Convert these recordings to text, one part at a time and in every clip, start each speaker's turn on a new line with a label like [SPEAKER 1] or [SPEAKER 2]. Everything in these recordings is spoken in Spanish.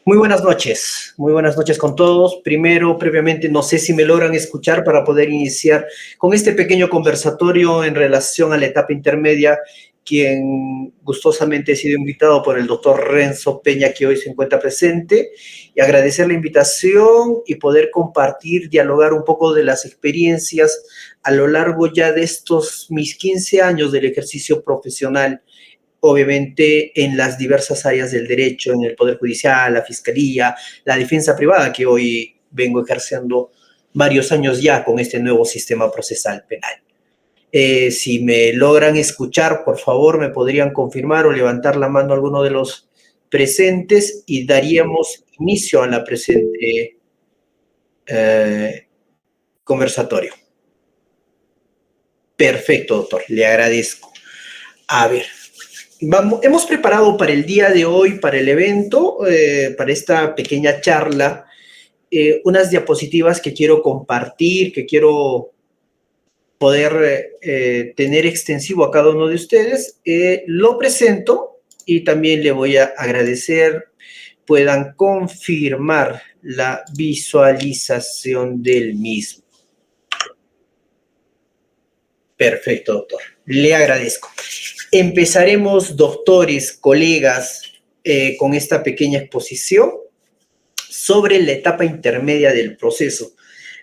[SPEAKER 1] Muy buenas noches con todos. Primero, previamente, no sé si me logran escuchar para poder iniciar con este pequeño conversatorio en relación a la etapa intermedia, quien gustosamente ha sido invitado por el doctor Renzo Peña, que hoy se encuentra presente, y agradecer la invitación y poder compartir, dialogar un poco de las experiencias a lo largo ya de estos mis 15 años del ejercicio profesional, obviamente en las diversas áreas del derecho, en el Poder Judicial, la Fiscalía, la defensa privada, que hoy vengo ejerciendo varios años ya con este nuevo sistema procesal penal. Si me logran escuchar, por favor, me podrían confirmar o levantar la mano alguno de los presentes y daríamos inicio a la presente conversatorio. Perfecto, doctor, le agradezco. A ver, hemos preparado para el día de hoy, para el evento, para esta pequeña charla, unas diapositivas que quiero compartir, que quiero poder tener extensivo a cada uno de ustedes. Lo presento y también le voy a agradecer puedan confirmar la visualización del mismo. Perfecto, doctor. Le agradezco. Empezaremos, doctores, colegas, con esta pequeña exposición sobre la etapa intermedia del proceso.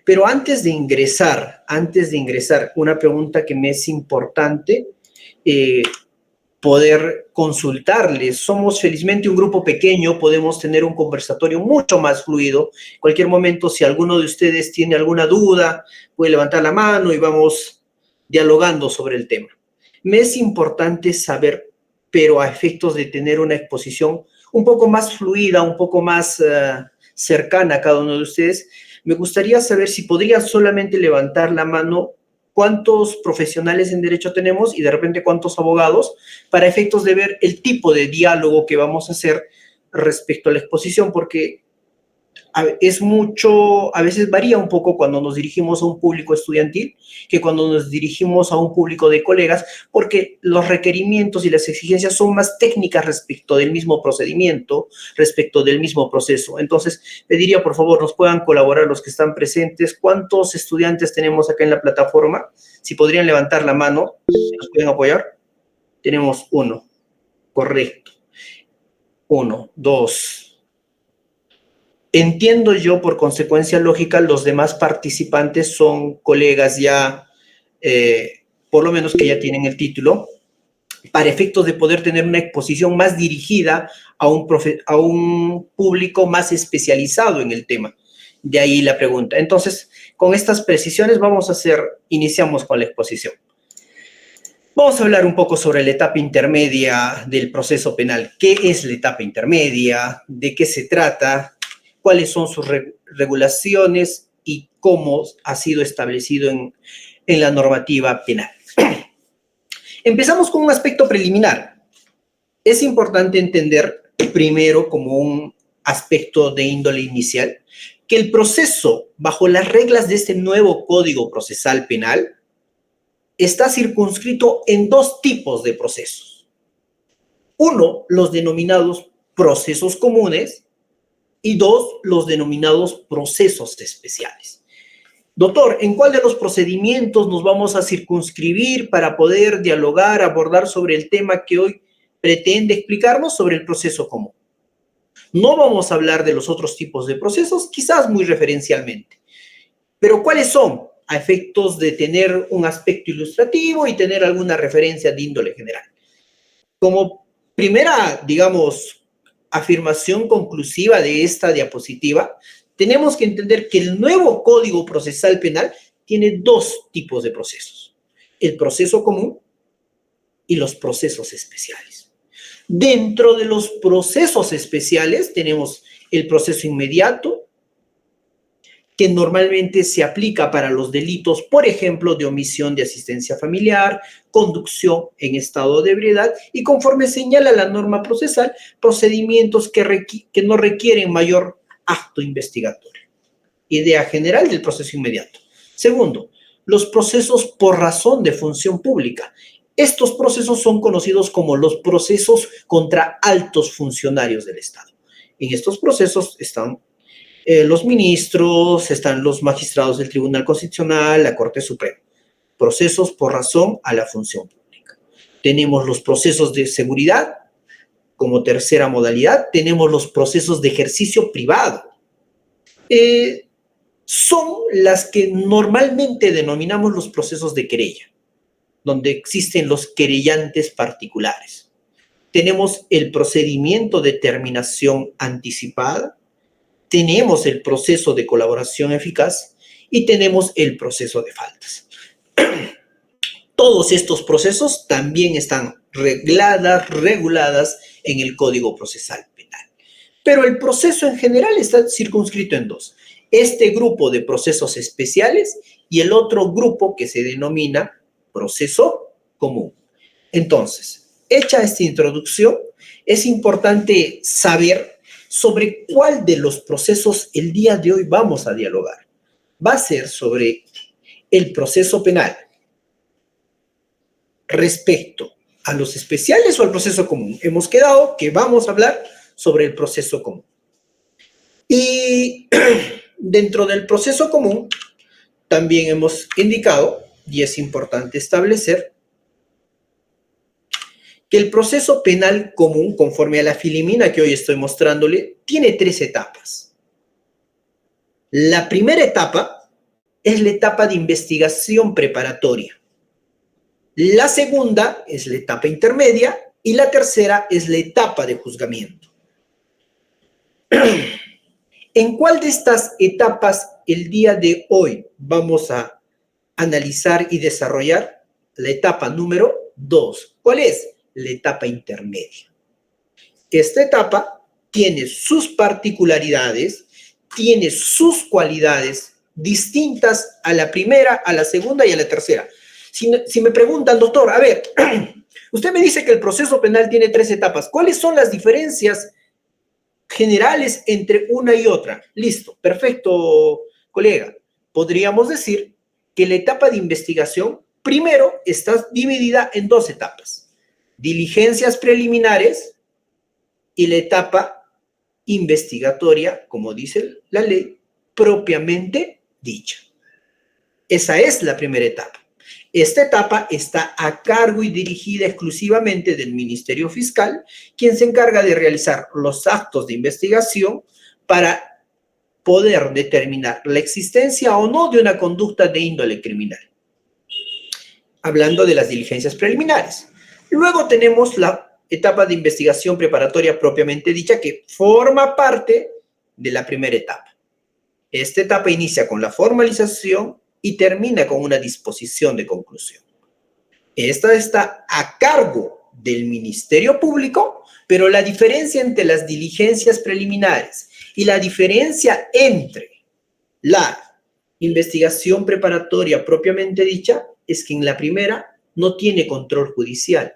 [SPEAKER 1] Pero antes de ingresar, una pregunta que me es importante poder consultarles. Somos felizmente un grupo pequeño, podemos tener un conversatorio mucho más fluido. En cualquier momento, si alguno de ustedes tiene alguna duda, puede levantar la mano y vamos dialogando sobre el tema. Me es importante saber, pero a efectos de tener una exposición un poco más fluida, un poco más cercana a cada uno de ustedes, me gustaría saber si podrían solamente levantar la mano cuántos profesionales en derecho tenemos y de repente cuántos abogados, para efectos de ver el tipo de diálogo que vamos a hacer respecto a la exposición, porque es mucho, a veces varía un poco cuando nos dirigimos a un público estudiantil que cuando nos dirigimos a un público de colegas, porque los requerimientos y las exigencias son más técnicas respecto del mismo procedimiento, respecto del mismo proceso. Entonces, pediría, por favor, nos puedan colaborar los que están presentes. ¿Cuántos estudiantes tenemos acá en la plataforma? Si podrían levantar la mano, ¿nos pueden apoyar? Tenemos uno, correcto. 1, 2. Entiendo yo, por consecuencia lógica, los demás participantes son colegas ya, por lo menos que ya tienen el título, para efectos de poder tener una exposición más dirigida a un público más especializado en el tema. De ahí la pregunta. Entonces, con estas precisiones iniciamos con la exposición. Vamos a hablar un poco sobre la etapa intermedia del proceso penal. ¿Qué es la etapa intermedia? ¿De qué se trata? ¿Cuáles son sus regulaciones y cómo ha sido establecido en la normativa penal? Empezamos con un aspecto preliminar. Es importante entender primero, como un aspecto de índole inicial, que el proceso, bajo las reglas de este nuevo Código Procesal Penal, está circunscrito en dos tipos de procesos. Uno, los denominados procesos comunes, y dos, los denominados procesos especiales. Doctor, ¿en cuál de los procedimientos nos vamos a circunscribir para poder dialogar, abordar sobre el tema que hoy pretende explicarnos sobre el proceso común? No vamos a hablar de los otros tipos de procesos, quizás muy referencialmente. Pero ¿cuáles son? A efectos de tener un aspecto ilustrativo y tener alguna referencia de índole general. Como primera, digamos, afirmación conclusiva de esta diapositiva, tenemos que entender que el nuevo Código Procesal Penal tiene dos tipos de procesos: el proceso común y los procesos especiales. Dentro de los procesos especiales tenemos el proceso inmediato, que normalmente se aplica para los delitos, por ejemplo, de omisión de asistencia familiar, conducción en estado de ebriedad y, conforme señala la norma procesal, procedimientos que no requieren mayor acto investigatorio. Idea general del proceso inmediato. Segundo, los procesos por razón de función pública. Estos procesos son conocidos como los procesos contra altos funcionarios del Estado. En estos procesos están los ministros, están los magistrados del Tribunal Constitucional, la Corte Suprema. Procesos por razón a la función pública. Tenemos los procesos de seguridad como tercera modalidad, tenemos los procesos de ejercicio privado. Son las que normalmente denominamos los procesos de querella, donde existen los querellantes particulares. Tenemos el procedimiento de terminación anticipada, tenemos el proceso de colaboración eficaz y tenemos el proceso de faltas. Todos estos procesos también están reguladas en el Código Procesal Penal. Pero el proceso en general está circunscrito en dos. Este grupo de procesos especiales y el otro grupo que se denomina proceso común. Entonces, hecha esta introducción, es importante saber sobre cuál de los procesos el día de hoy vamos a dialogar. Va a ser sobre el proceso penal respecto a los especiales o al proceso común. Hemos quedado que vamos a hablar sobre el proceso común. Y dentro del proceso común también hemos indicado, y es importante establecer, que el proceso penal común, conforme a la filimina que hoy estoy mostrándole, tiene 3 etapas. La primera etapa es la etapa de investigación preparatoria. La segunda es la etapa intermedia y la tercera es la etapa de juzgamiento. ¿En cuál de estas etapas el día de hoy vamos a analizar y desarrollar? La etapa número 2. ¿Cuál es? La etapa intermedia. Esta etapa tiene sus particularidades, tiene sus cualidades distintas a la primera, a la segunda y a la tercera. Si me preguntan, doctor, a ver, usted me dice que el proceso penal tiene 3 etapas. ¿Cuáles son las diferencias generales entre una y otra? Listo, perfecto, colega. Podríamos decir que la etapa de investigación, primero, está dividida en 2 etapas. Diligencias preliminares y la etapa investigatoria, como dice la ley, propiamente dicha. Esa es la primera etapa. Esta etapa está a cargo y dirigida exclusivamente del Ministerio Fiscal, quien se encarga de realizar los actos de investigación para poder determinar la existencia o no de una conducta de índole criminal. Hablando de las diligencias preliminares. Luego tenemos la etapa de investigación preparatoria propiamente dicha, que forma parte de la primera etapa. Esta etapa inicia con la formalización y termina con una disposición de conclusión. Esta está a cargo del Ministerio Público, pero la diferencia entre las diligencias preliminares y la diferencia entre la investigación preparatoria propiamente dicha es que en la primera no tiene control judicial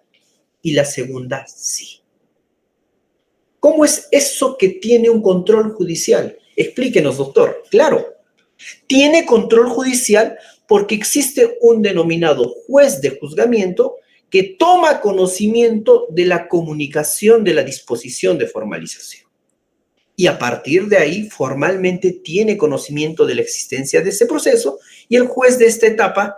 [SPEAKER 1] y la segunda sí. ¿Cómo es eso que tiene un control judicial? Explíquenos, doctor. Claro. Tiene control judicial porque existe un denominado juez de juzgamiento que toma conocimiento de la comunicación de la disposición de formalización. Y a partir de ahí, formalmente tiene conocimiento de la existencia de ese proceso y el juez de esta etapa,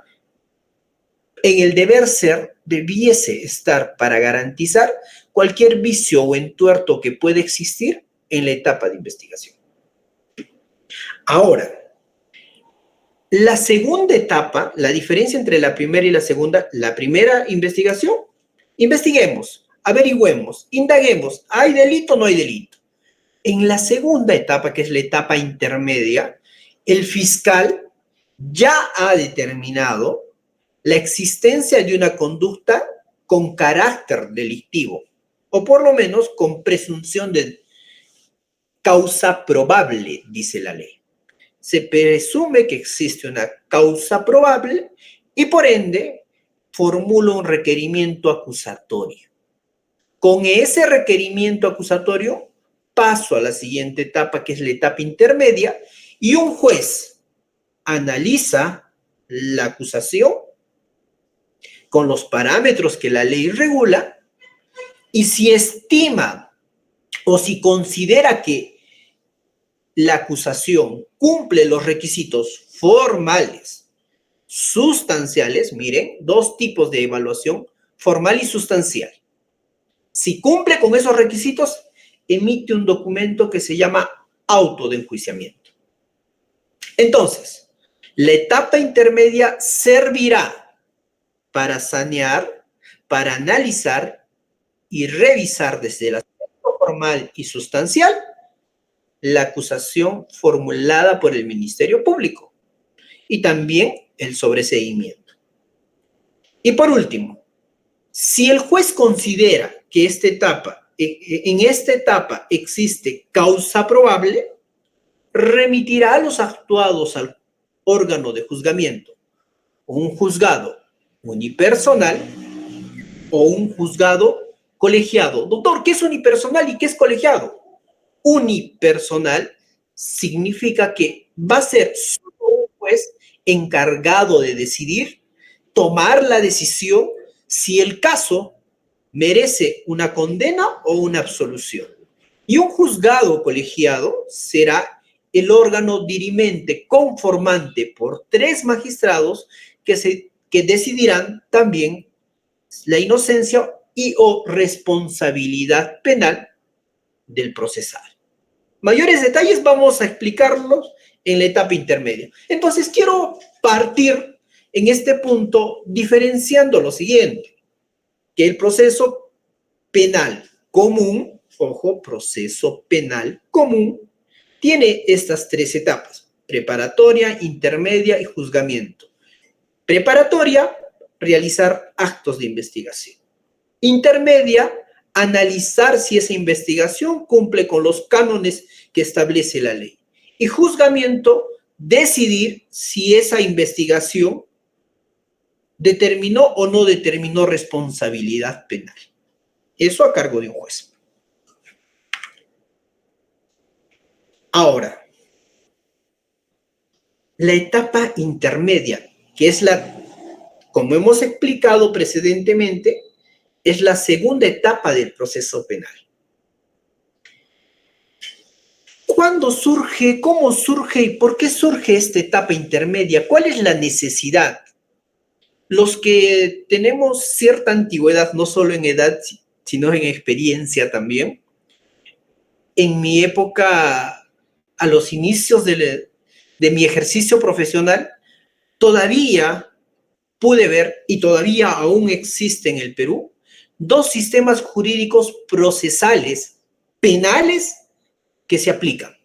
[SPEAKER 1] en el deber ser, debiese estar para garantizar cualquier vicio o entuerto que pueda existir en la etapa de investigación. Ahora, la segunda etapa, la diferencia entre la primera y la segunda, la primera investigación, investiguemos, averigüemos, indaguemos, ¿hay delito o no hay delito? En la segunda etapa, que es la etapa intermedia, el fiscal ya ha determinado la existencia de una conducta con carácter delictivo, o por lo menos con presunción de causa probable, dice la ley. Se presume que existe una causa probable y por ende formula un requerimiento acusatorio. Con ese requerimiento acusatorio paso a la siguiente etapa, que es la etapa intermedia, y un juez analiza la acusación con los parámetros que la ley regula y si estima o si considera que la acusación cumple los requisitos formales, sustanciales, miren, dos tipos de evaluación, formal y sustancial. Si cumple con esos requisitos, emite un documento que se llama auto de enjuiciamiento. Entonces, la etapa intermedia servirá para sanear, para analizar y revisar desde el aspecto formal y sustancial la acusación formulada por el Ministerio Público y también el sobreseimiento. Y por último, si el juez considera que en esta etapa existe causa probable, remitirá a los actuados al órgano de juzgamiento, un juzgado unipersonal o un juzgado colegiado. Doctor, ¿qué es unipersonal y qué es colegiado? Unipersonal significa que va a ser solo un juez encargado de decidir, tomar la decisión si el caso merece una condena o una absolución. Y un juzgado colegiado será el órgano dirimente conformante por 3 magistrados que decidirán también la inocencia y o responsabilidad penal del procesal. Mayores detalles vamos a explicarlos en la etapa intermedia. Entonces, quiero partir en este punto diferenciando lo siguiente, que el proceso penal común, ojo, proceso penal común, tiene estas 3 etapas: preparatoria, intermedia y juzgamiento. Preparatoria, realizar actos de investigación. Intermedia, analizar si esa investigación cumple con los cánones que establece la ley. Y juzgamiento, decidir si esa investigación determinó o no determinó responsabilidad penal. Eso a cargo de un juez. Ahora, la etapa intermedia, que es como hemos explicado precedentemente, es la segunda etapa del proceso penal. ¿Cuándo surge? ¿Cómo surge? ¿Y por qué surge esta etapa intermedia? ¿Cuál es la necesidad? Los que tenemos cierta antigüedad, no solo en edad, sino en experiencia también, en mi época, a los inicios de mi ejercicio profesional, todavía pude ver, y todavía aún existe en el Perú, 2 sistemas jurídicos procesales penales que se aplican.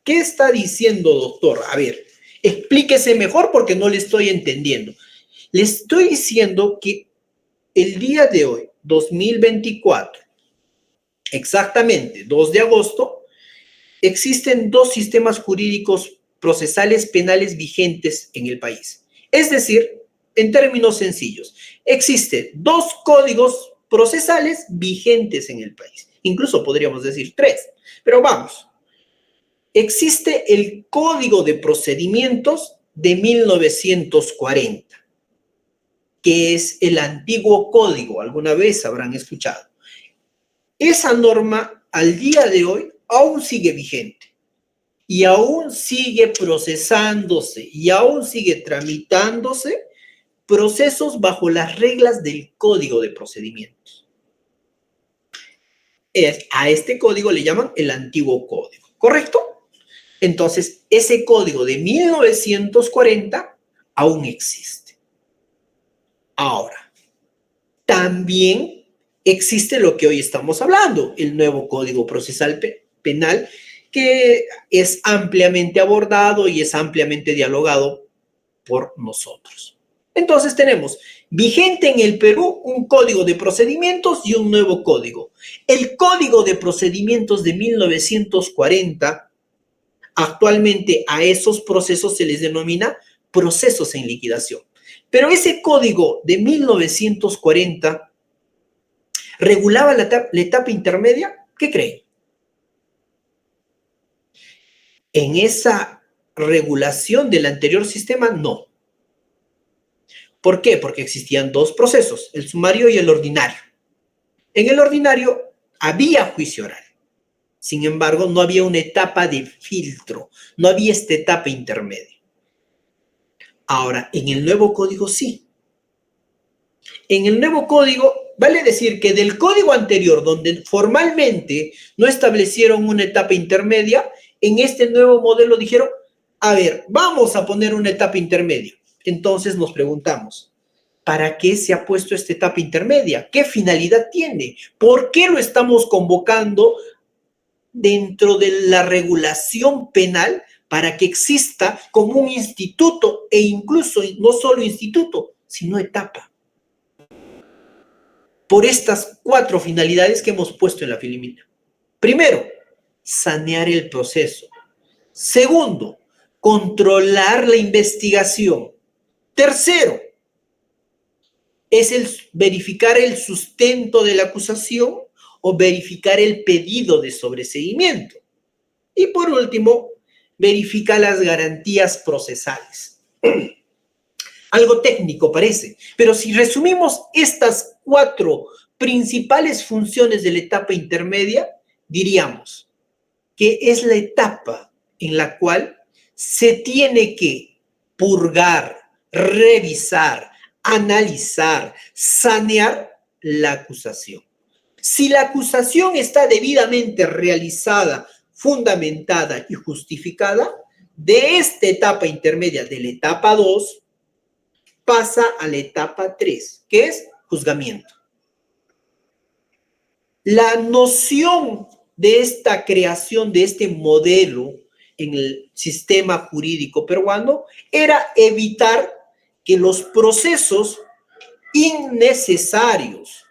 [SPEAKER 1] ¿Qué está diciendo, doctor? A ver, explíquese mejor porque no le estoy entendiendo. Le estoy diciendo que el día de hoy, 2024, exactamente 2 de agosto, existen 2 sistemas jurídicos procesales penales vigentes en el país. Es decir, en términos sencillos, existen 2 códigos procesales vigentes en el país. Incluso podríamos decir 3, pero vamos. Existe el Código de Procedimientos de 1940, que es el antiguo código, alguna vez habrán escuchado. Esa norma al día de hoy aún sigue vigente y aún sigue procesándose y aún sigue tramitándose procesos bajo las reglas del Código de Procedimientos. A este código le llaman el antiguo código, ¿correcto? Entonces, ese código de 1940 aún existe. Ahora, también existe lo que hoy estamos hablando, el nuevo Código Procesal Penal, que es ampliamente abordado y es ampliamente dialogado por nosotros. Entonces tenemos vigente en el Perú un código de procedimientos y un nuevo código. El Código de Procedimientos de 1940, actualmente a esos procesos se les denomina procesos en liquidación. Pero ese código de 1940 regulaba la etapa intermedia. ¿Qué creen? En esa regulación del anterior sistema, no. ¿Por qué? Porque existían 2 procesos, el sumario y el ordinario. En el ordinario había juicio oral. Sin embargo, no había una etapa de filtro, no había esta etapa intermedia. Ahora, en el nuevo código sí. En el nuevo código, vale decir que del código anterior, donde formalmente no establecieron una etapa intermedia, en este nuevo modelo dijeron, a ver, vamos a poner una etapa intermedia. Entonces nos preguntamos, ¿para qué se ha puesto esta etapa intermedia? ¿Qué finalidad tiene? ¿Por qué lo estamos convocando dentro de la regulación penal para que exista como un instituto e incluso no solo instituto, sino etapa? Por estas 4 finalidades que hemos puesto en la filmina. Primero, sanear el proceso. Segundo, controlar la investigación. Tercero, es verificar el sustento de la acusación o verificar el pedido de sobreseimiento. Y por último, verificar las garantías procesales. Algo técnico parece, pero si resumimos estas 4 principales funciones de la etapa intermedia, diríamos que es la etapa en la cual se tiene que purgar, revisar, analizar, sanear la acusación. Si la acusación está debidamente realizada, fundamentada y justificada, de esta etapa intermedia, de la etapa 2, pasa a la etapa 3, que es juzgamiento. La noción de esta creación, de este modelo en el sistema jurídico peruano, era evitar que los procesos innecesarios,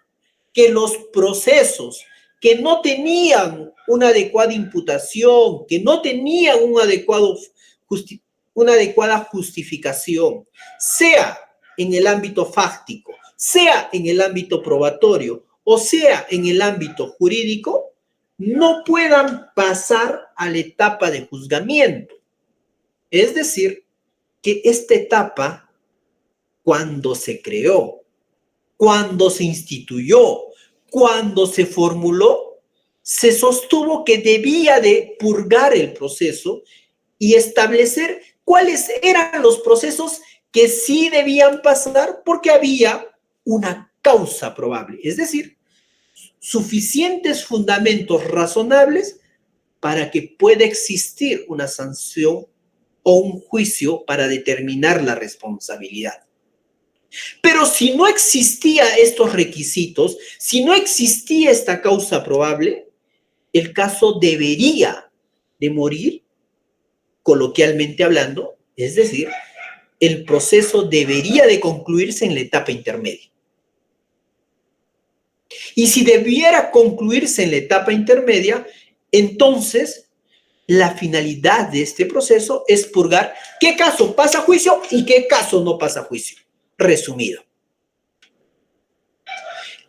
[SPEAKER 1] que los procesos que no tenían una adecuada imputación, que no tenían una adecuada justificación, sea en el ámbito fáctico, sea en el ámbito probatorio, o sea en el ámbito jurídico, no puedan pasar a la etapa de juzgamiento. Es decir, que esta etapa, cuando se creó, cuando se instituyó, cuando se formuló, se sostuvo que debía de purgar el proceso y establecer cuáles eran los procesos que sí debían pasar porque había una causa probable, es decir, suficientes fundamentos razonables para que pueda existir una sanción o un juicio para determinar la responsabilidad. Pero si no existían estos requisitos, si no existía esta causa probable, el caso debería de morir, coloquialmente hablando, es decir, el proceso debería de concluirse en la etapa intermedia. Y si debiera concluirse en la etapa intermedia, entonces la finalidad de este proceso es purgar qué caso pasa a juicio y qué caso no pasa a juicio. Resumido.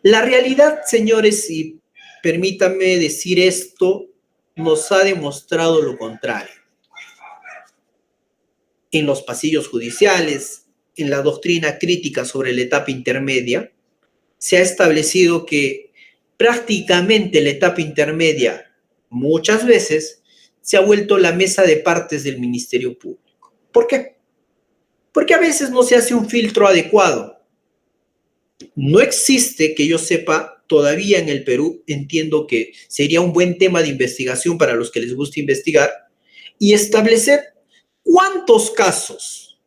[SPEAKER 1] La realidad, señores, y permítanme decir esto, nos ha demostrado lo contrario. En los pasillos judiciales, en la doctrina crítica sobre la etapa intermedia, se ha establecido que prácticamente la etapa intermedia muchas veces se ha vuelto la mesa de partes del Ministerio Público. ¿Por qué? Porque a veces no se hace un filtro adecuado. No existe, que yo sepa, todavía en el Perú, entiendo que sería un buen tema de investigación para los que les gusta investigar, y establecer cuántos casos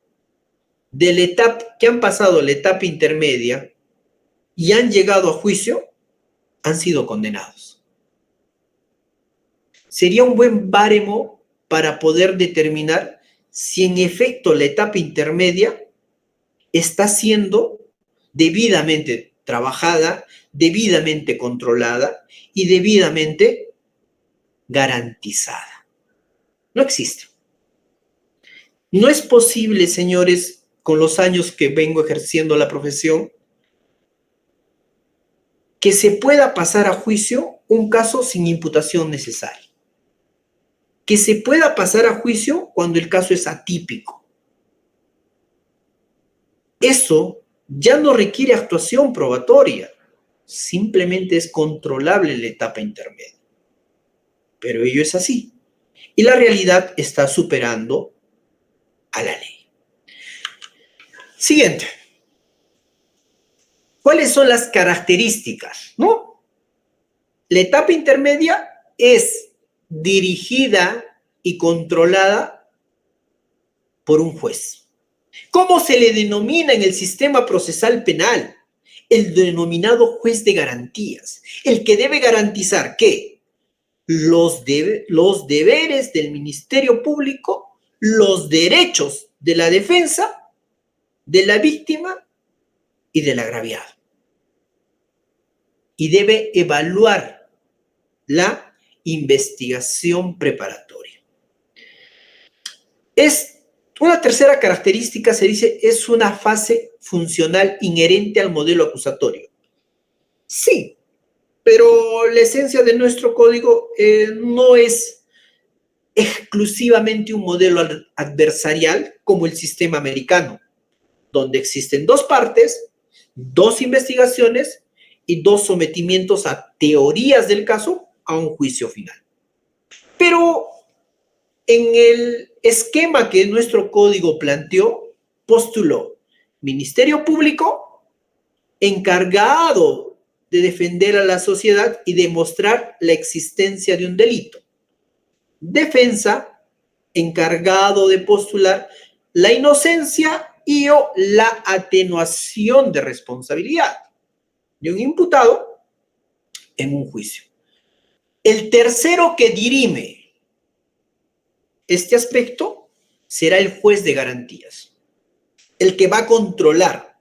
[SPEAKER 1] de la etapa, que han pasado la etapa intermedia y han llegado a juicio, han sido condenados. Sería un buen baremo para poder determinar si en efecto la etapa intermedia está siendo debidamente trabajada, debidamente controlada y debidamente garantizada. No existe. No es posible, señores, con los años que vengo ejerciendo la profesión, que se pueda pasar a juicio un caso sin imputación necesaria. Que se pueda pasar a juicio cuando el caso es atípico. Eso ya no requiere actuación probatoria, simplemente es controlable la etapa intermedia. pero ello es así. Y la realidad está superando a la ley. Siguiente. ¿Cuáles son las características? ¿No? La etapa intermedia es dirigida y controlada por un juez. ¿Cómo se le denomina en el sistema procesal penal? El denominado juez de garantías, el que debe garantizar que los deberes del Ministerio Público, los derechos de la defensa, de la víctima y del agraviado. Y debe evaluar la investigación preparatoria. Una tercera característica, se dice, es una fase funcional inherente al modelo acusatorio. Sí, pero la esencia de nuestro código no es exclusivamente un modelo adversarial como el sistema americano, donde existen dos partes, dos investigaciones y dos sometimientos a teorías del caso a un juicio final. Pero en el esquema que nuestro código planteó, postuló Ministerio Público encargado de defender a la sociedad y demostrar la existencia de un delito. Defensa encargado de postular la inocencia y o la atenuación de responsabilidad de un imputado en un juicio. El tercero que dirime este aspecto será el juez de garantías, el que va a controlar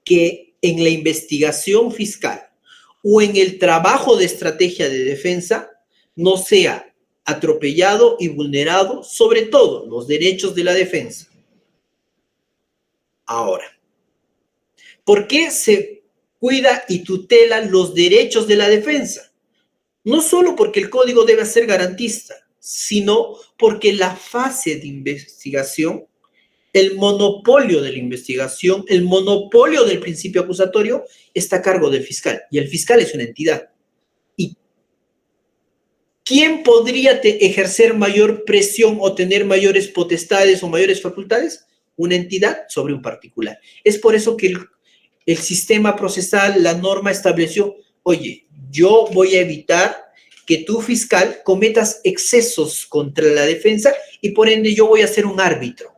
[SPEAKER 1] que en la investigación fiscal o en el trabajo de estrategia de defensa no sea atropellado y vulnerado, sobre todo, los derechos de la defensa. Ahora, ¿por qué se cuida y tutela los derechos de la defensa? No solo porque el código debe ser garantista, sino porque la fase de investigación, el monopolio de la investigación, el monopolio del principio acusatorio está a cargo del fiscal, y el fiscal es una entidad. ¿Y quién podría ejercer mayor presión o tener mayores potestades o mayores facultades? Una entidad sobre un particular. Es por eso que el sistema procesal, la norma estableció, oye, yo voy a evitar que tú, fiscal, cometas excesos contra la defensa y por ende yo voy a ser un árbitro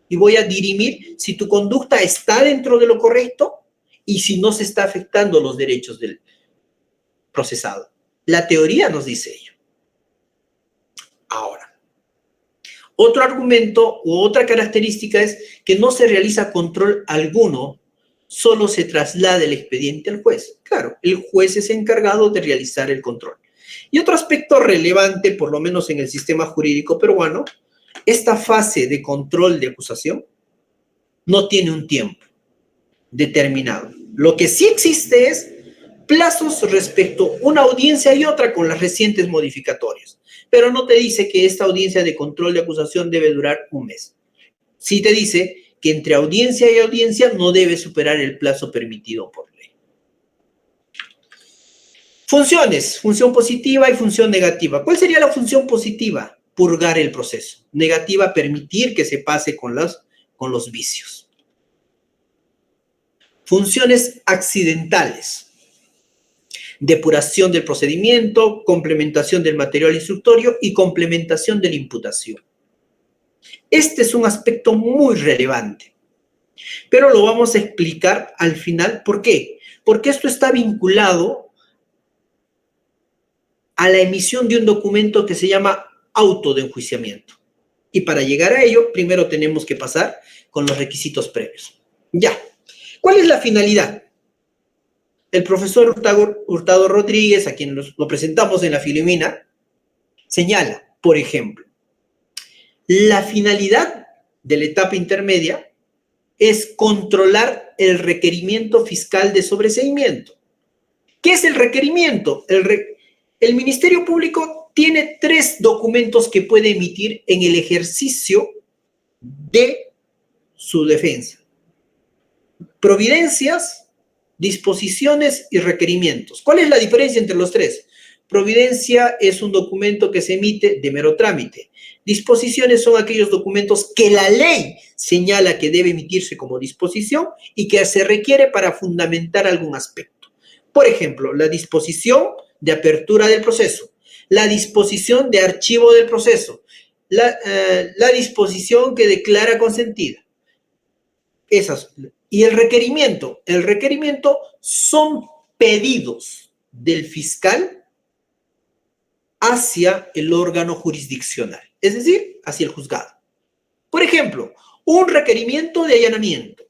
[SPEAKER 1] y voy a dirimir si tu conducta está dentro de lo correcto y si no se está afectando los derechos del procesado. La teoría nos dice ello. Ahora, otro argumento u otra característica es que no se realiza control alguno, solo se traslada el expediente al juez. Claro, el juez es encargado de realizar el control. Y otro aspecto relevante, por lo menos en el sistema jurídico peruano, esta fase de control de acusación no tiene un tiempo determinado. Lo que sí existe es plazos respecto a una audiencia y otra con las recientes modificatorias, pero no te dice que esta audiencia de control de acusación debe durar un mes. Sí te dice que entre audiencia y audiencia no debe superar el plazo permitido por ley. Funciones, función positiva y función negativa. ¿Cuál sería la función positiva? Purgar el proceso. Negativa, permitir que se pase con los vicios. Funciones accidentales. Depuración del procedimiento, complementación del material instructorio y complementación de la imputación. Este es un aspecto muy relevante, pero lo vamos a explicar al final. ¿Por qué? Porque esto está vinculado a la emisión de un documento que se llama auto de enjuiciamiento. Y para llegar a ello, primero tenemos que pasar con los requisitos previos. Ya. ¿Cuál es la finalidad? El profesor Hurtado Rodríguez, a quien lo presentamos en la Filomena, señala, por ejemplo, la finalidad de la etapa intermedia es controlar el requerimiento fiscal de sobreseimiento. ¿Qué es el requerimiento? El Ministerio Público tiene 3 documentos que puede emitir en el ejercicio de su defensa. Providencias, disposiciones y requerimientos. ¿Cuál es la diferencia entre los 3? Providencia es un documento que se emite de mero trámite. Disposiciones son aquellos documentos que la ley señala que debe emitirse como disposición y que se requiere para fundamentar algún aspecto. Por ejemplo, la disposición de apertura del proceso, la disposición de archivo del proceso, la disposición que declara consentida. Esas. Y el requerimiento. El requerimiento son pedidos del fiscal hacia el órgano jurisdiccional, es decir, hacia el juzgado. Por ejemplo, un requerimiento de allanamiento.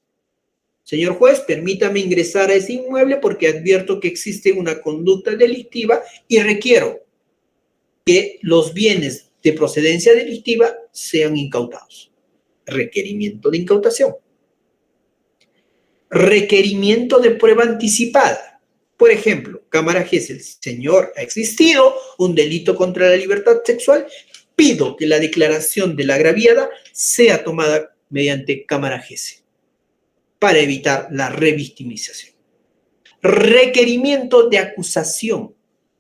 [SPEAKER 1] Señor juez, permítame ingresar a ese inmueble porque advierto que existe una conducta delictiva y requiero que los bienes de procedencia delictiva sean incautados. Requerimiento de incautación. Requerimiento de prueba anticipada. Por ejemplo, Cámara Gesell, señor, ha existido un delito contra la libertad sexual, pido que la declaración de la agraviada sea tomada mediante Cámara Gesell para evitar la revictimización. Requerimiento de acusación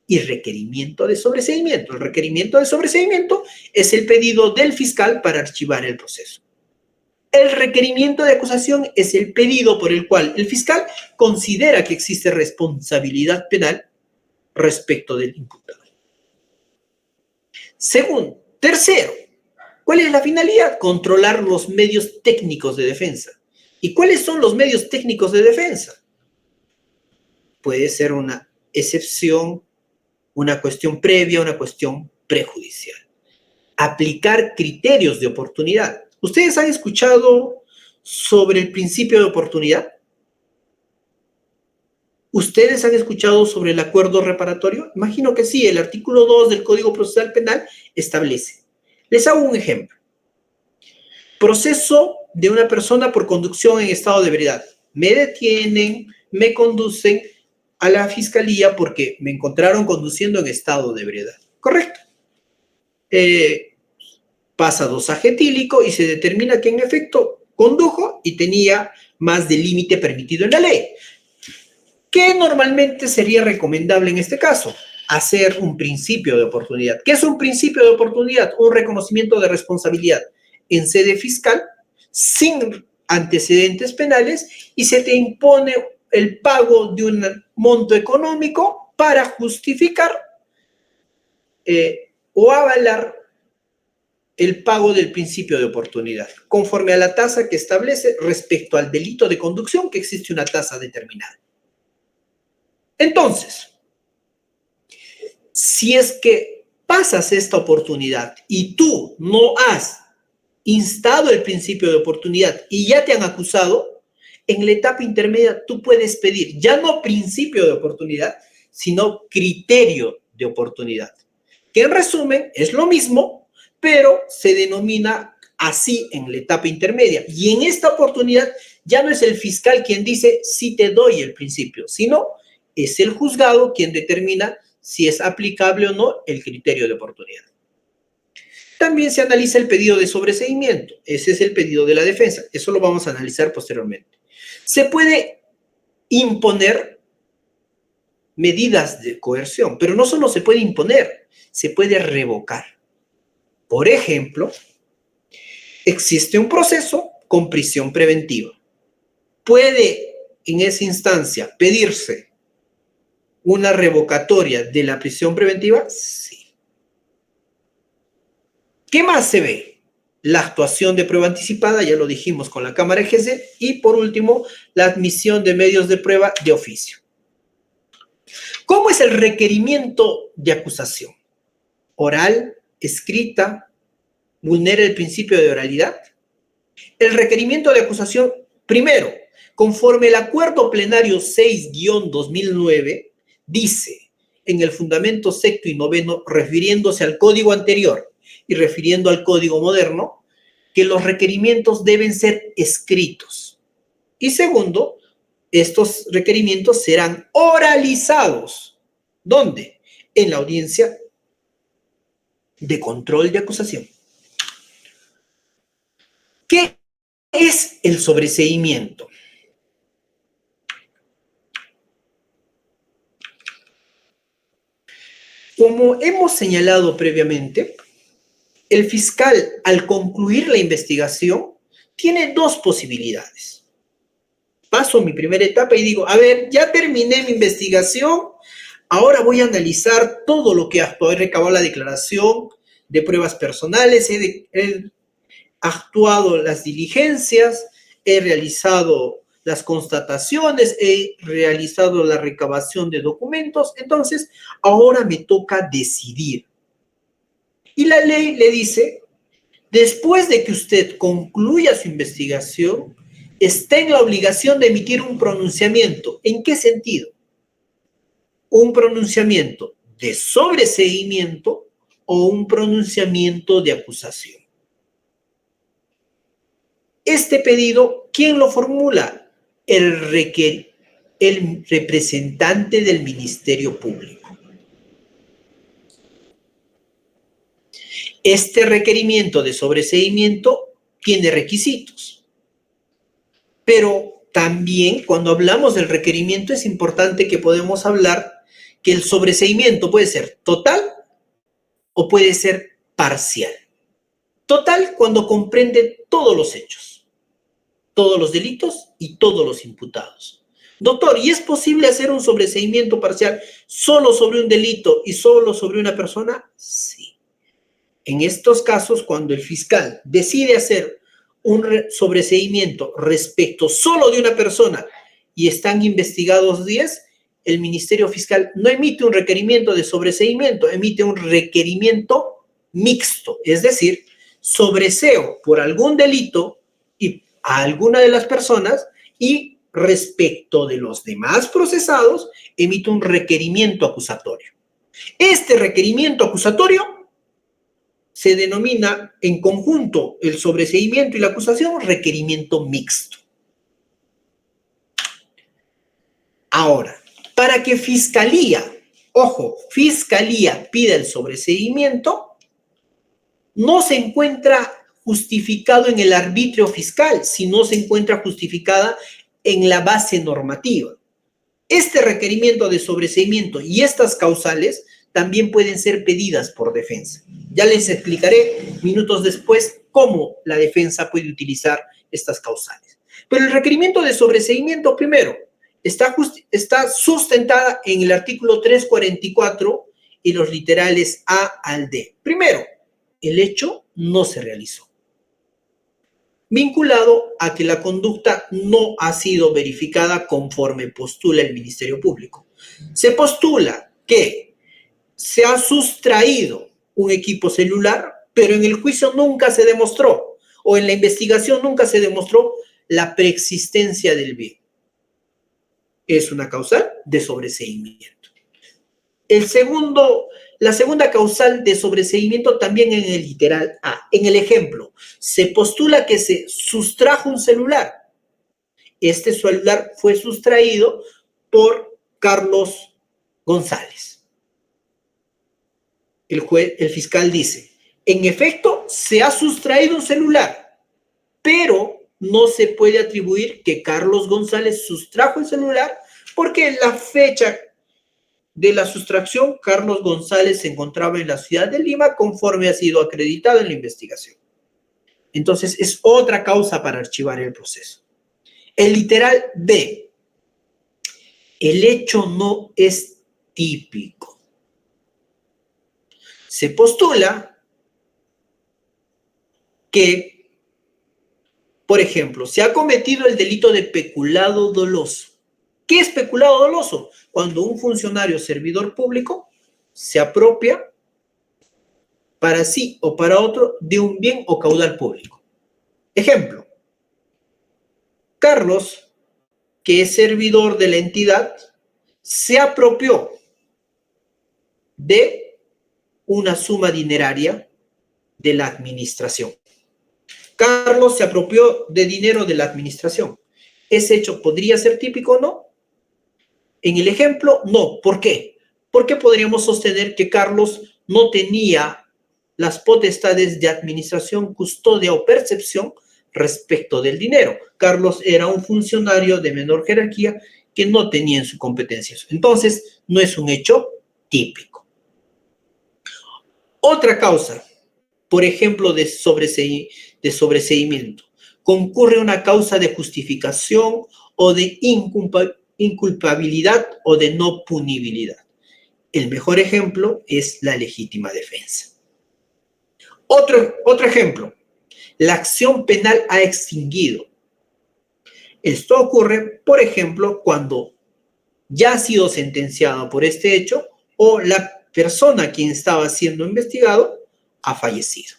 [SPEAKER 1] y requerimiento de sobreseimiento. El requerimiento de sobreseimiento es el pedido del fiscal para archivar el proceso. El requerimiento de acusación es el pedido por el cual el fiscal considera que existe responsabilidad penal respecto del imputado. Segundo, tercero, ¿cuál es la finalidad? Controlar los medios técnicos de defensa. ¿Y cuáles son los medios técnicos de defensa? Puede ser una excepción, una cuestión previa, una cuestión prejudicial. Aplicar criterios de oportunidad. ¿Ustedes han escuchado sobre el principio de oportunidad? ¿Ustedes han escuchado sobre el acuerdo reparatorio? Imagino que sí, el artículo 2 del Código Procesal Penal establece. Les hago un ejemplo. Proceso de una persona por conducción en estado de ebriedad. Me detienen, me conducen a la fiscalía porque me encontraron conduciendo en estado de ebriedad. ¿Correcto? Pasa dosaje etílico y se determina que en efecto condujo y tenía más del límite permitido en la ley. ¿Qué normalmente sería recomendable en este caso? Hacer un principio de oportunidad. ¿Qué es un principio de oportunidad? Un reconocimiento de responsabilidad en sede fiscal, sin antecedentes penales, y se te impone el pago de un monto económico para justificar o avalar el pago del principio de oportunidad, conforme a la tasa que establece respecto al delito de conducción, que existe una tasa determinada. Entonces, si es que pasas esta oportunidad y tú no has instado el principio de oportunidad y ya te han acusado, en la etapa intermedia tú puedes pedir ya no principio de oportunidad, sino criterio de oportunidad, que en resumen es lo mismo, pero se denomina así en la etapa intermedia. Y en esta oportunidad ya no es el fiscal quien dice sí te doy el principio, sino es el juzgado quien determina si es aplicable o no el criterio de oportunidad. También se analiza el pedido de sobreseimiento. Ese es el pedido de la defensa. Eso lo vamos a analizar posteriormente. Se puede imponer medidas de coerción, pero no solo se puede imponer, se puede revocar. Por ejemplo, existe un proceso con prisión preventiva. ¿Puede en esa instancia pedirse una revocatoria de la prisión preventiva? Sí. ¿Qué más se ve? La actuación de prueba anticipada, ya lo dijimos con la Cámara Gesell, y por último, la admisión de medios de prueba de oficio. ¿Cómo es el requerimiento de acusación? Oral, escrita, vulnera el principio de oralidad. El requerimiento de acusación, primero, conforme el acuerdo plenario 6-2009, dice en el fundamento sexto y noveno, refiriéndose al código anterior y refiriendo al código moderno, que los requerimientos deben ser escritos. Y segundo, estos requerimientos serán oralizados. ¿Dónde? En la audiencia de control de acusación. ¿Qué es el sobreseimiento? Como hemos señalado previamente, el fiscal, al concluir la investigación, tiene dos posibilidades. Paso mi primera etapa y digo, a ver, ya terminé mi investigación, ahora voy a analizar todo lo que he recabado la declaración de pruebas personales, he actuado las diligencias, he realizado las constataciones, he realizado la recabación de documentos, entonces ahora me toca decidir. Y la ley le dice, después de que usted concluya su investigación, está en la obligación de emitir un pronunciamiento. ¿En qué sentido? Un pronunciamiento de sobreseimiento o un pronunciamiento de acusación. Este pedido, ¿quién lo formula? El representante del Ministerio Público. Este requerimiento de sobreseimiento tiene requisitos. Pero también cuando hablamos del requerimiento es importante que podemos hablar que el sobreseimiento puede ser total o puede ser parcial. Total cuando comprende todos los hechos, todos los delitos y todos los imputados. Doctor, ¿y es posible hacer un sobreseimiento parcial solo sobre un delito y solo sobre una persona? Sí. En estos casos, cuando el fiscal decide hacer un sobreseimiento respecto solo de una persona y están investigados 10, el Ministerio Fiscal no emite un requerimiento de sobreseimiento, emite un requerimiento mixto, es decir, sobreseo por algún delito y a alguna de las personas y respecto de los demás procesados emite un requerimiento acusatorio. Este requerimiento acusatorio se denomina en conjunto el sobreseimiento y la acusación requerimiento mixto. Ahora, para que Fiscalía, ojo, Fiscalía pida el sobreseimiento, no se encuentra justificado en el arbitrio fiscal, sino se encuentra justificada en la base normativa. Este requerimiento de sobreseimiento y estas causales también pueden ser pedidas por defensa. Ya les explicaré minutos después cómo la defensa puede utilizar estas causales. Pero el requerimiento de sobreseimiento, primero, está sustentada en el artículo 344 y los literales A al D. Primero, el hecho no se realizó, vinculado a que la conducta no ha sido verificada conforme postula el Ministerio Público. Se postula que se ha sustraído un equipo celular, pero en el juicio nunca se demostró, o en la investigación nunca se demostró la preexistencia del bien. Es una causal de sobreseimiento. La segunda causal de sobreseimiento también en el literal A. En el ejemplo, se postula que se sustrajo un celular. Este celular fue sustraído por Carlos González. El fiscal dice, en efecto, se ha sustraído un celular, pero no se puede atribuir que Carlos González sustrajo el celular porque en la fecha de la sustracción, Carlos González se encontraba en la ciudad de Lima conforme ha sido acreditado en la investigación. Entonces, es otra causa para archivar el proceso. El literal B. El hecho no es típico. Se postula que, por ejemplo, se ha cometido el delito de peculado doloso. ¿Qué es peculado doloso? Cuando un funcionario servidor público se apropia para sí o para otro de un bien o caudal público. Ejemplo, Carlos, que es servidor de la entidad, se apropió de una suma dineraria de la administración. Carlos se apropió de dinero de la administración. ¿Ese hecho podría ser típico o no? En el ejemplo, no. ¿Por qué? Porque podríamos sostener que Carlos no tenía las potestades de administración, custodia o percepción respecto del dinero. Carlos era un funcionario de menor jerarquía que no tenía en su competencia. Entonces, no es un hecho típico. Otra causa, por ejemplo, de sobreseimiento. Concurre una causa de justificación o de inculpabilidad o de no punibilidad. El mejor ejemplo es la legítima defensa. Otro ejemplo, la acción penal ha extinguido. Esto ocurre, por ejemplo, cuando ya ha sido sentenciado por este hecho o la persona quien estaba siendo investigado ha fallecido.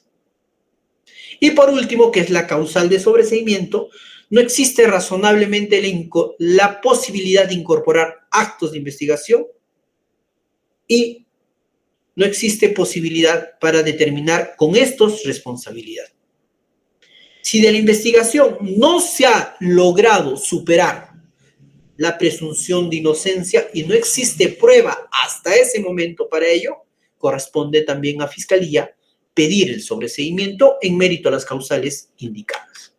[SPEAKER 1] Y por último, que es la causal de sobreseimiento, no existe razonablemente la posibilidad de incorporar actos de investigación y no existe posibilidad para determinar con estos responsabilidad. Si de la investigación no se ha logrado superar la presunción de inocencia y no existe prueba hasta ese momento para ello, corresponde también a Fiscalía pedir el sobreseimiento en mérito a las causales indicadas.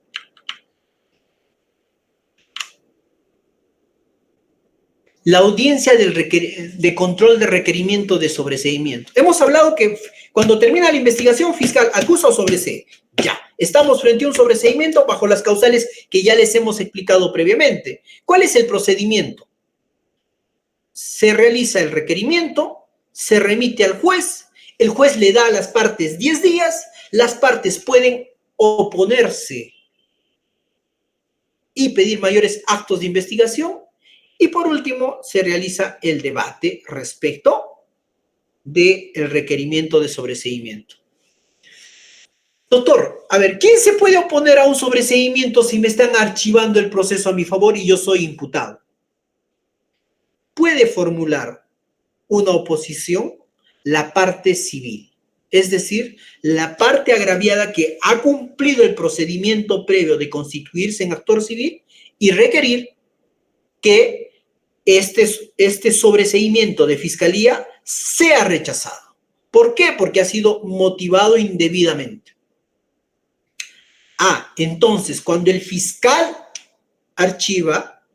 [SPEAKER 1] La audiencia de control de requerimiento de sobreseimiento. Hemos hablado que cuando termina la investigación, fiscal acusa o sobresee. Ya, estamos frente a un sobreseimiento bajo las causales que ya les hemos explicado previamente. ¿Cuál es el procedimiento? Se realiza el requerimiento, se remite al juez, el juez le da a las partes 10 días, las partes pueden oponerse y pedir mayores actos de investigación y por último se realiza el debate respecto del requerimiento de sobreseimiento. Doctor, a ver, ¿quién se puede oponer a un sobreseimiento si me están archivando el proceso a mi favor y yo soy imputado? Puede formular una oposición la parte civil, es decir, la parte agraviada que ha cumplido el procedimiento previo de constituirse en actor civil y requerir que este sobreseimiento de fiscalía sea rechazado. ¿Por qué? Porque ha sido motivado indebidamente. Entonces, cuando el fiscal archiva,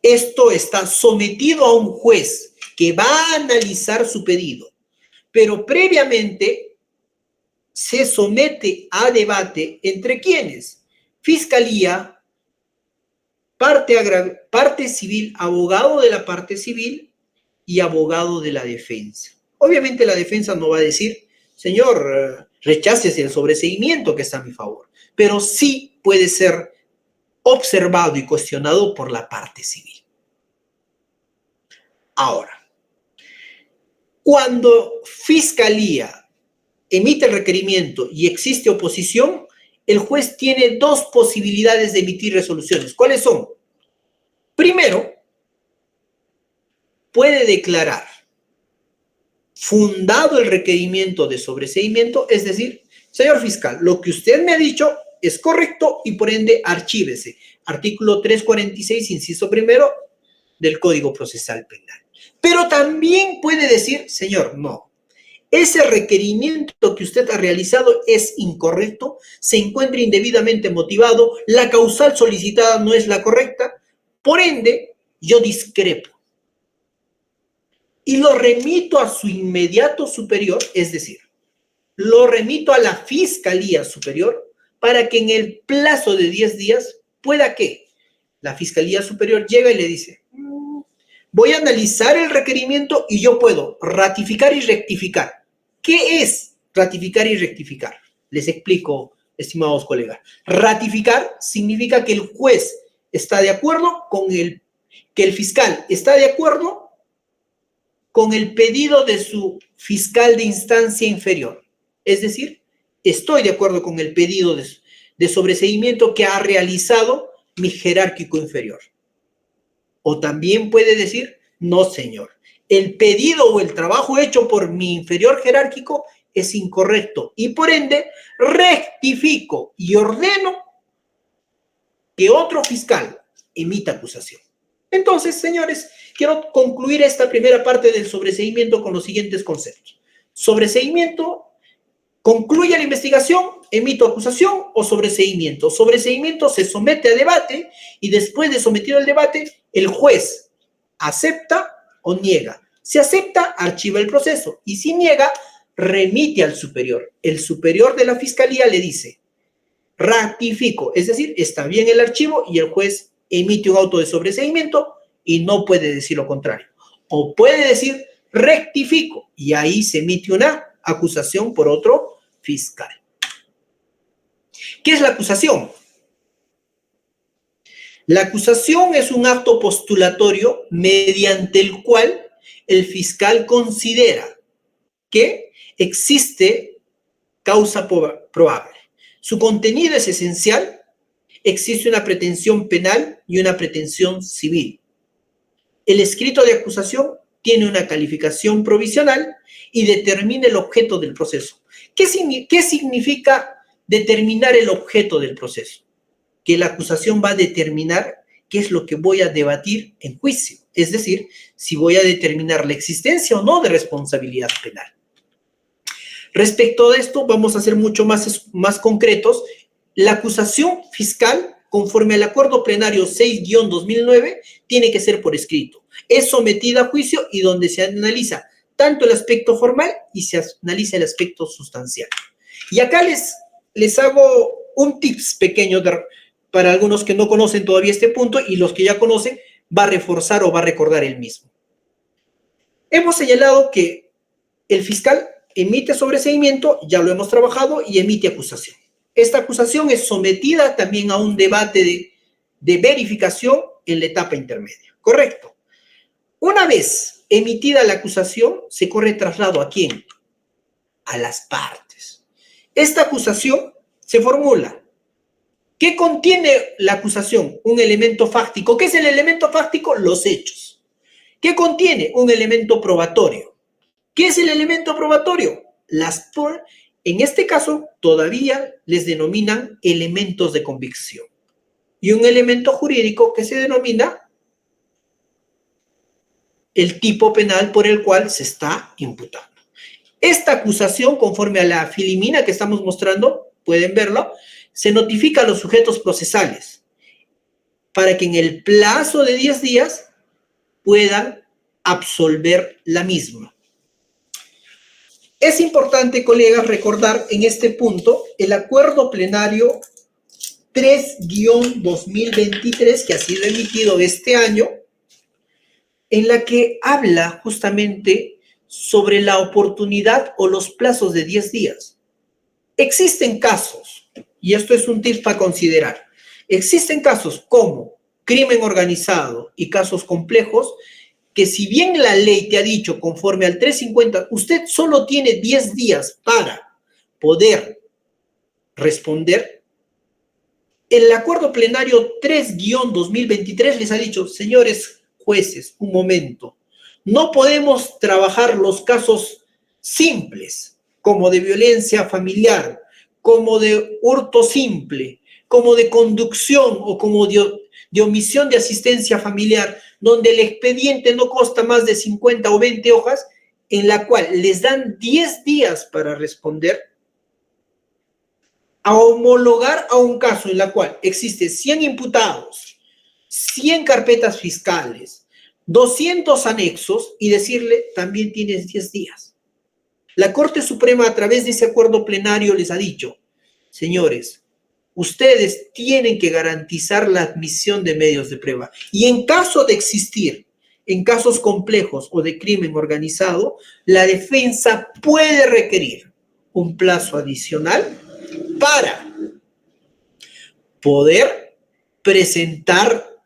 [SPEAKER 1] esto está sometido a un juez que va a analizar su pedido, pero previamente se somete a debate entre ¿quiénes? Fiscalía, parte civil, abogado de la parte civil y abogado de la defensa. Obviamente la defensa no va a decir, señor, rechácese el sobreseimiento que está a mi favor, pero sí puede ser observado y cuestionado por la parte civil. Ahora, cuando Fiscalía emite el requerimiento y existe oposición, el juez tiene dos posibilidades de emitir resoluciones. ¿Cuáles son? Primero, puede declarar fundado el requerimiento de sobreseimiento, es decir, señor fiscal, lo que usted me ha dicho es correcto y por ende archívese. Artículo 346, inciso primero del Código Procesal Penal. Pero también puede decir, señor, no, ese requerimiento que usted ha realizado es incorrecto, se encuentra indebidamente motivado, la causal solicitada no es la correcta, por ende, yo discrepo. Y lo remito a su inmediato superior, es decir, lo remito a la Fiscalía Superior para que en el plazo de 10 días pueda que la Fiscalía Superior llega y le dice, voy a analizar el requerimiento y yo puedo ratificar y rectificar. ¿Qué es ratificar y rectificar? Les explico, estimados colegas. Ratificar significa que el juez está de acuerdo con que el fiscal está de acuerdo con el pedido de su fiscal de instancia inferior. Es decir, estoy de acuerdo con el pedido de sobreseimiento que ha realizado mi jerárquico inferior. O también puede decir, no señor, el pedido o el trabajo hecho por mi inferior jerárquico es incorrecto y por ende rectifico y ordeno que otro fiscal emita acusación. Entonces, señores, quiero concluir esta primera parte del sobreseimiento con los siguientes conceptos. Sobreseimiento, concluye la investigación, emito acusación o sobreseimiento. Sobreseimiento se somete a debate y después de sometido al debate, el juez acepta o niega. Si acepta, archiva el proceso y si niega, remite al superior. El superior de la fiscalía le dice, ratifico, es decir, está bien el archivo y el juez emite un auto de sobreseimiento y no puede decir lo contrario. O puede decir, rectifico, y ahí se emite una acusación por otro fiscal. ¿Qué es la acusación? La acusación es un acto postulatorio mediante el cual el fiscal considera que existe causa probable. Su contenido es esencial. Existe una pretensión penal y una pretensión civil. El escrito de acusación tiene una calificación provisional y determina el objeto del proceso. ¿Qué significa determinar el objeto del proceso? Que la acusación va a determinar qué es lo que voy a debatir en juicio. Es decir, si voy a determinar la existencia o no de responsabilidad penal. Respecto a esto, vamos a ser mucho más concretos. La acusación fiscal, conforme al acuerdo plenario 6-2009, tiene que ser por escrito. Es sometida a juicio y donde se analiza tanto el aspecto formal y se analiza el aspecto sustancial. Y acá les hago un tips pequeño para algunos que no conocen todavía este punto y los que ya conocen va a reforzar o va a recordar el mismo. Hemos señalado que el fiscal emite sobreseimiento, ya lo hemos trabajado, y emite acusación. Esta acusación es sometida también a un debate de verificación en la etapa intermedia. Correcto. Una vez emitida la acusación, se corre traslado ¿a quién? A las partes. Esta acusación se formula. ¿Qué contiene la acusación? Un elemento fáctico. ¿Qué es el elemento fáctico? Los hechos. ¿Qué contiene? Un elemento probatorio. ¿Qué es el elemento probatorio? En este caso, todavía les denominan elementos de convicción. Y un elemento jurídico que se denomina el tipo penal por el cual se está imputando. Esta acusación, conforme a la filimina que estamos mostrando, pueden verlo, se notifica a los sujetos procesales para que en el plazo de 10 días puedan absolver la misma. Es importante, colegas, recordar en este punto el acuerdo plenario 3-2023 que ha sido emitido este año, en la que habla justamente sobre la oportunidad o los plazos de 10 días. Existen casos, y esto es un tip para considerar, existen casos como crimen organizado y casos complejos que si bien la ley te ha dicho conforme al 350, usted solo tiene 10 días para poder responder, el acuerdo plenario 3-2023 les ha dicho, señores jueces, un momento, no podemos trabajar los casos simples, como de violencia familiar, como de hurto simple, como de conducción o como de omisión de asistencia familiar, donde el expediente no consta más de 50 o 20 hojas, en la cual les dan 10 días para responder, a homologar a un caso en la cual existe 100 imputados, 100 carpetas fiscales, 200 anexos y decirle, también tienes 10 días. La Corte Suprema, a través de ese acuerdo plenario, les ha dicho, señores, ustedes tienen que garantizar la admisión de medios de prueba. Y en caso de existir, en casos complejos o de crimen organizado, la defensa puede requerir un plazo adicional para poder presentar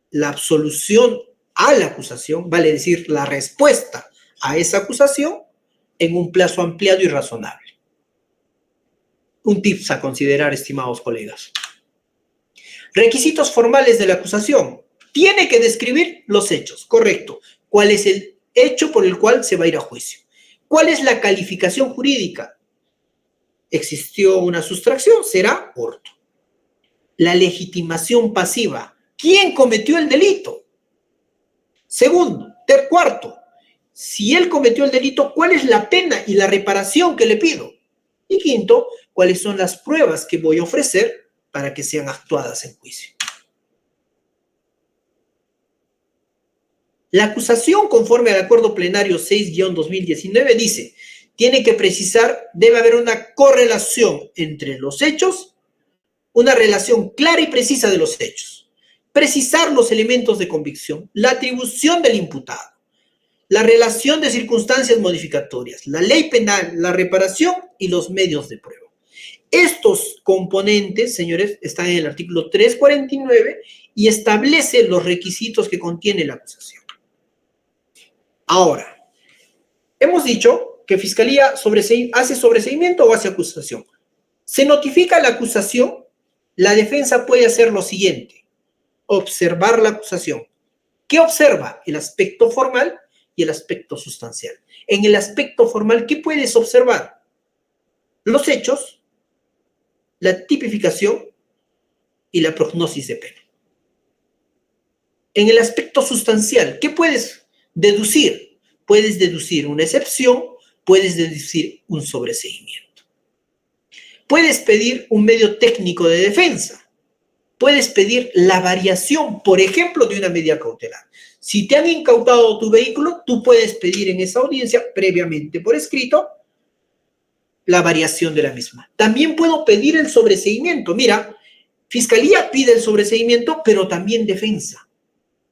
[SPEAKER 1] la absolución a la acusación, vale decir, la respuesta a esa acusación en un plazo ampliado y razonable. Un tips a considerar, estimados colegas. Requisitos formales de la acusación. Tiene que describir los hechos, correcto. ¿Cuál es el hecho por el cual se va a ir a juicio? ¿Cuál es la calificación jurídica? Existió una sustracción, será hurto. La legitimación pasiva. ¿Quién cometió el delito? Segundo, cuarto, si él cometió el delito, ¿cuál es la pena y la reparación que le pido? Y quinto, ¿cuáles son las pruebas que voy a ofrecer para que sean actuadas en juicio? La acusación, conforme al acuerdo plenario 6-2019, dice, tiene que precisar, debe haber una correlación entre los hechos, una relación clara y precisa de los hechos. Precisar los elementos de convicción, la atribución del imputado, la relación de circunstancias modificatorias, la ley penal, la reparación y los medios de prueba. Estos componentes, señores, están en el artículo 349 y establece los requisitos que contiene la acusación. Ahora, hemos dicho que Fiscalía hace sobreseimiento o hace acusación. Se notifica la acusación, la defensa puede hacer lo siguiente: observar la acusación. ¿Qué observa? El aspecto formal y el aspecto sustancial. En el aspecto formal, ¿qué puedes observar? Los hechos, la tipificación y la prognosis de pena. En el aspecto sustancial, ¿qué puedes deducir? Puedes deducir una excepción, puedes deducir un sobreseimiento. Puedes pedir un medio técnico de defensa. Puedes pedir la variación, por ejemplo, de una medida cautelar. Si te han incautado tu vehículo, tú puedes pedir en esa audiencia, previamente por escrito, la variación de la misma. También puedo pedir el sobreseimiento. Mira, Fiscalía pide el sobreseimiento, pero también defensa,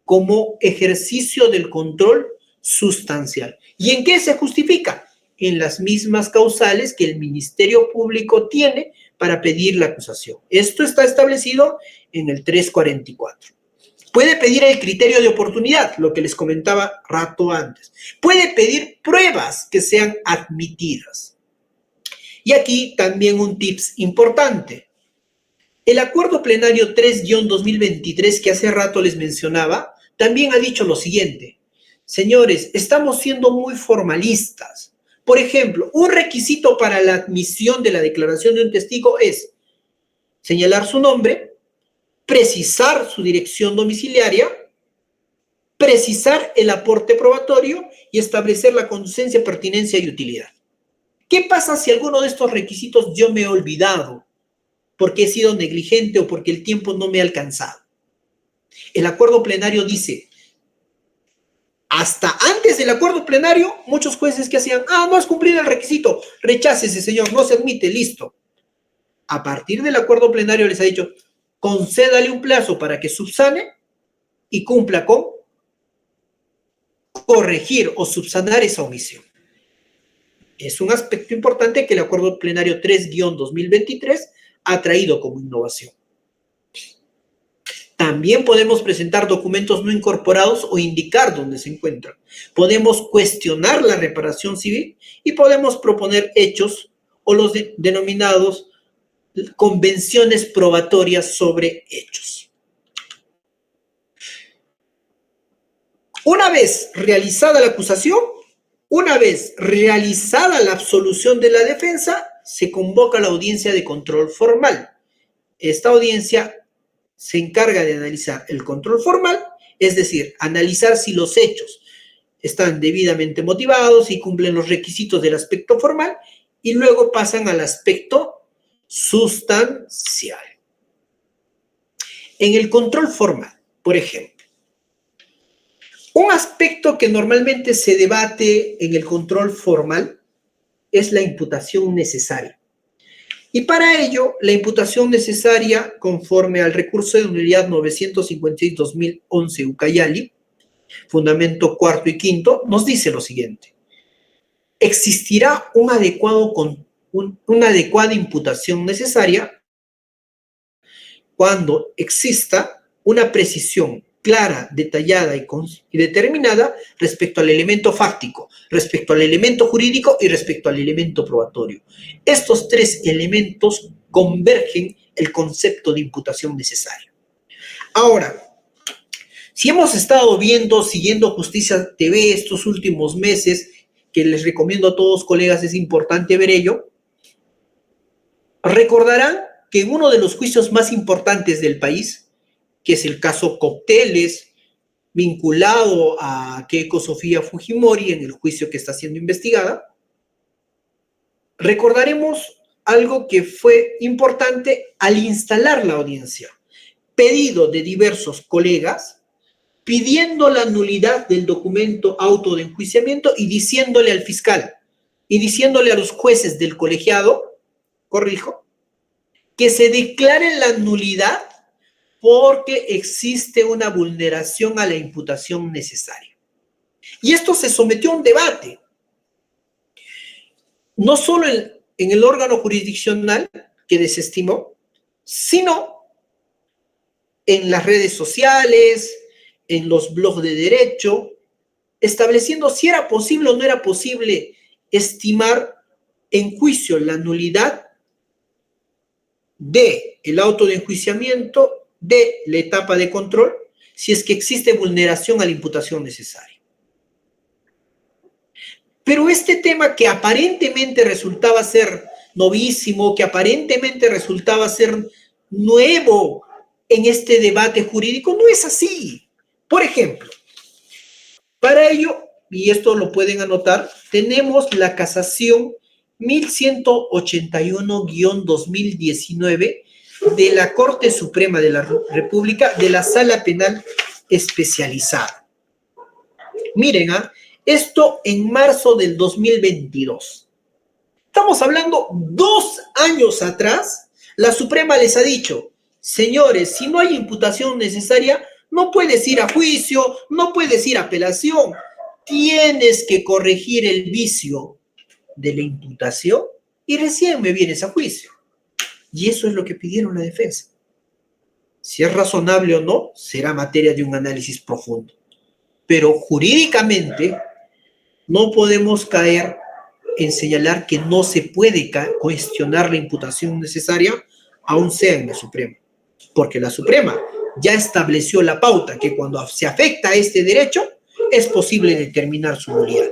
[SPEAKER 1] como ejercicio del control sustancial. ¿Y en qué se justifica? En las mismas causales que el Ministerio Público tiene para pedir la acusación. Esto está establecido en el 344. Puede pedir el criterio de oportunidad, lo que les comentaba rato antes. Puede pedir pruebas que sean admitidas. Y aquí también un tips importante. El acuerdo plenario 3-2023 que hace rato les mencionaba, también ha dicho lo siguiente: señores, estamos siendo muy formalistas. Por ejemplo, un requisito para la admisión de la declaración de un testigo es señalar su nombre, precisar su dirección domiciliaria, precisar el aporte probatorio y establecer la conducencia, pertinencia y utilidad. ¿Qué pasa si alguno de estos requisitos yo me he olvidado porque he sido negligente o porque el tiempo no me ha alcanzado? El acuerdo plenario dice, hasta antes del acuerdo plenario, muchos jueces que hacían, no has cumplido el requisito, rechácese, señor, no se admite, listo. A partir del acuerdo plenario les ha dicho, concédale un plazo para que subsane y cumpla con corregir o subsanar esa omisión. Es un aspecto importante que el acuerdo plenario 3-2023 ha traído como innovación. También podemos presentar documentos no incorporados o indicar dónde se encuentran. Podemos cuestionar la reparación civil y podemos proponer hechos o los denominados convenciones probatorias sobre hechos. Una vez realizada la acusación, una vez realizada la absolución de la defensa, se convoca la audiencia de control formal. Esta audiencia se encarga de analizar el control formal, es decir, analizar si los hechos están debidamente motivados y cumplen los requisitos del aspecto formal, y luego pasan al aspecto sustancial. En el control formal, por ejemplo, un aspecto que normalmente se debate en el control formal es la imputación necesaria. Y para ello, la imputación necesaria, conforme al recurso de nulidad 956-2011 Ucayali, fundamento cuarto y quinto, nos dice lo siguiente: existirá una adecuada imputación necesaria cuando exista una precisión clara, detallada y determinada respecto al elemento fáctico, respecto al elemento jurídico y respecto al elemento probatorio. Estos tres elementos convergen el concepto de imputación necesaria. Ahora, si hemos estado siguiendo Justicia TV estos últimos meses, que les recomiendo a todos, colegas, es importante ver ello, recordarán que en uno de los juicios más importantes del país, que es el caso Cocteles, vinculado a Keiko Sofía Fujimori en el juicio que está siendo investigada, recordaremos algo que fue importante al instalar la audiencia: pedido de diversos colegas pidiendo la nulidad del documento auto de enjuiciamiento y diciéndole al fiscal: y diciéndole a los jueces del colegiado, corrijo, que se declare la nulidad porque existe una vulneración a la imputación necesaria. Y esto se sometió a un debate, no solo en el órgano jurisdiccional que desestimó, sino en las redes sociales, en los blogs de derecho, estableciendo si era posible o no era posible estimar en juicio la nulidad del auto de enjuiciamiento de la etapa de control si es que existe vulneración a la imputación necesaria. Pero este tema que aparentemente resultaba ser novísimo, que aparentemente resultaba ser nuevo en este debate jurídico, no es así. Por ejemplo, para ello, y esto lo pueden anotar, tenemos la casación 1181-2019 de la Corte Suprema de la República de la Sala Penal Especializada. Miren, esto en marzo del 2022. Estamos hablando 2 años atrás, la Suprema les ha dicho, señores, si no hay imputación necesaria, no puedes ir a juicio, no puedes ir a apelación, tienes que corregir el vicio de la imputación y recién me vienes a juicio. Y eso es lo que pidieron la defensa. Si es razonable o no, será materia de un análisis profundo. Pero jurídicamente no podemos caer en señalar que no se puede cuestionar la imputación necesaria, aún sea en la Suprema. Porque la Suprema ya estableció la pauta que cuando se afecta a este derecho, es posible determinar su nulidad.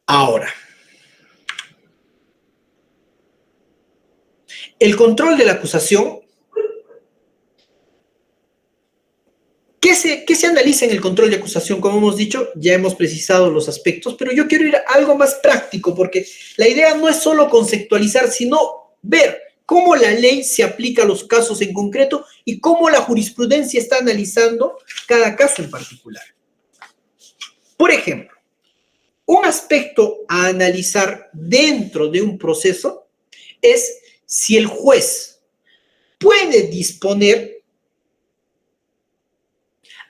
[SPEAKER 1] Ahora, el control de la acusación. ¿Qué se analiza en el control de acusación? Como hemos dicho, ya hemos precisado los aspectos, pero yo quiero ir a algo más práctico, porque la idea no es solo conceptualizar, sino ver cómo la ley se aplica a los casos en concreto y cómo la jurisprudencia está analizando cada caso en particular. Por ejemplo, un aspecto a analizar dentro de un proceso es si el juez puede disponer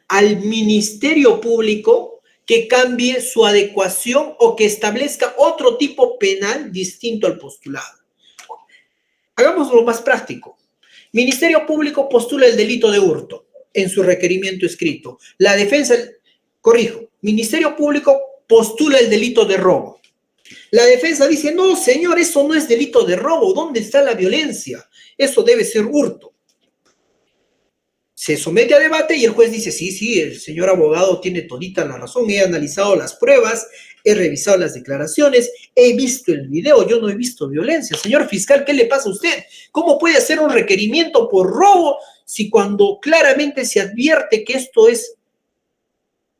[SPEAKER 1] al Ministerio Público que cambie su adecuación o que establezca otro tipo penal distinto al postulado. Hagámoslo más práctico. Ministerio Público postula el delito de hurto en su requerimiento escrito. La defensa, corrijo, Ministerio Público postula el delito de robo. La defensa dice, no, señor, eso no es delito de robo. ¿Dónde está la violencia? Eso debe ser hurto. Se somete a debate y el juez dice, sí, el señor abogado tiene todita la razón, he analizado las pruebas, he revisado las declaraciones, he visto el video, yo no he visto violencia. Señor fiscal, ¿qué le pasa a usted? ¿Cómo puede hacer un requerimiento por robo si cuando claramente se advierte que esto es,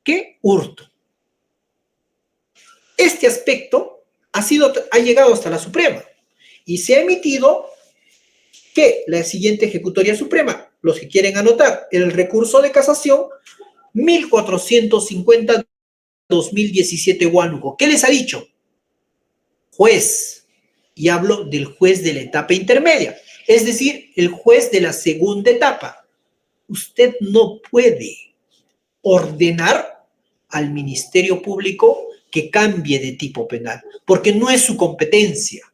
[SPEAKER 1] ¿qué? Hurto. Este aspecto ha llegado hasta la Suprema y se ha emitido que la siguiente ejecutoria suprema, los que quieren anotar, el recurso de casación 1450-2017 Huánuco. ¿Qué les ha dicho? Juez, y hablo del juez de la etapa intermedia, es decir, el juez de la segunda etapa. Usted no puede ordenar al Ministerio Público que cambie de tipo penal, porque no es su competencia,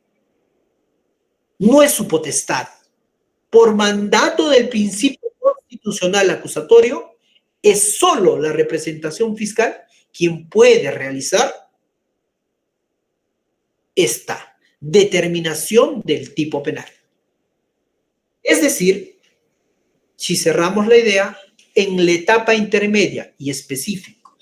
[SPEAKER 1] no es su potestad. Por mandato del principio constitucional acusatorio, es solo la representación fiscal quien puede realizar esta determinación del tipo penal. Es decir, si cerramos la idea, en la etapa intermedia y específico,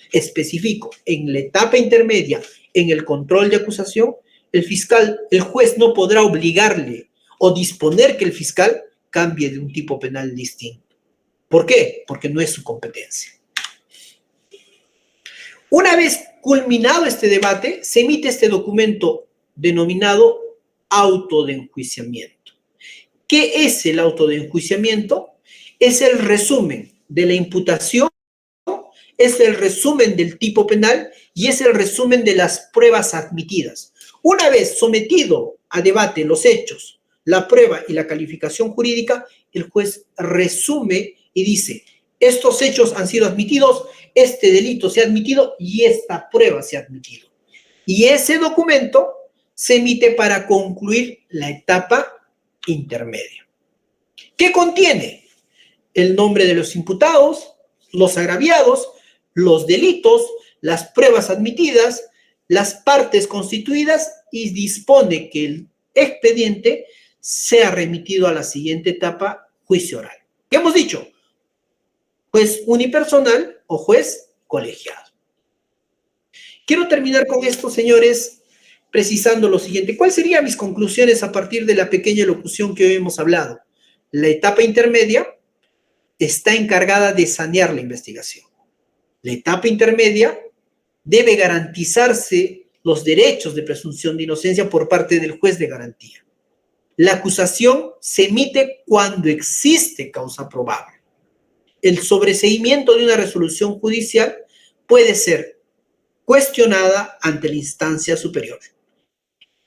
[SPEAKER 1] en la etapa intermedia, en el control de acusación, el juez no podrá obligarle o disponer que el fiscal cambie de un tipo penal distinto. ¿Por qué? Porque no es su competencia. Una vez culminado este debate, se emite este documento denominado auto de enjuiciamiento. ¿Qué es el auto de enjuiciamiento? Es el resumen de la imputación, es el resumen del tipo penal y es el resumen de las pruebas admitidas. Una vez sometido a debate los hechos, la prueba y la calificación jurídica, el juez resume y dice, estos hechos han sido admitidos, este delito se ha admitido y esta prueba se ha admitido. Y ese documento se emite para concluir la etapa intermedia. ¿Qué contiene? El nombre de los imputados, los agraviados, los delitos, las pruebas admitidas, las partes constituidas y dispone que el expediente sea remitido a la siguiente etapa, juicio oral. ¿Qué hemos dicho? Juez unipersonal o juez colegiado. Quiero terminar con esto, señores, precisando lo siguiente. ¿Cuáles serían mis conclusiones a partir de la pequeña locución que hoy hemos hablado? La etapa intermedia está encargada de sanear la investigación. La etapa intermedia debe garantizarse los derechos de presunción de inocencia por parte del juez de garantía. La acusación se emite cuando existe causa probable. El sobreseimiento de una resolución judicial puede ser cuestionada ante la instancia superior.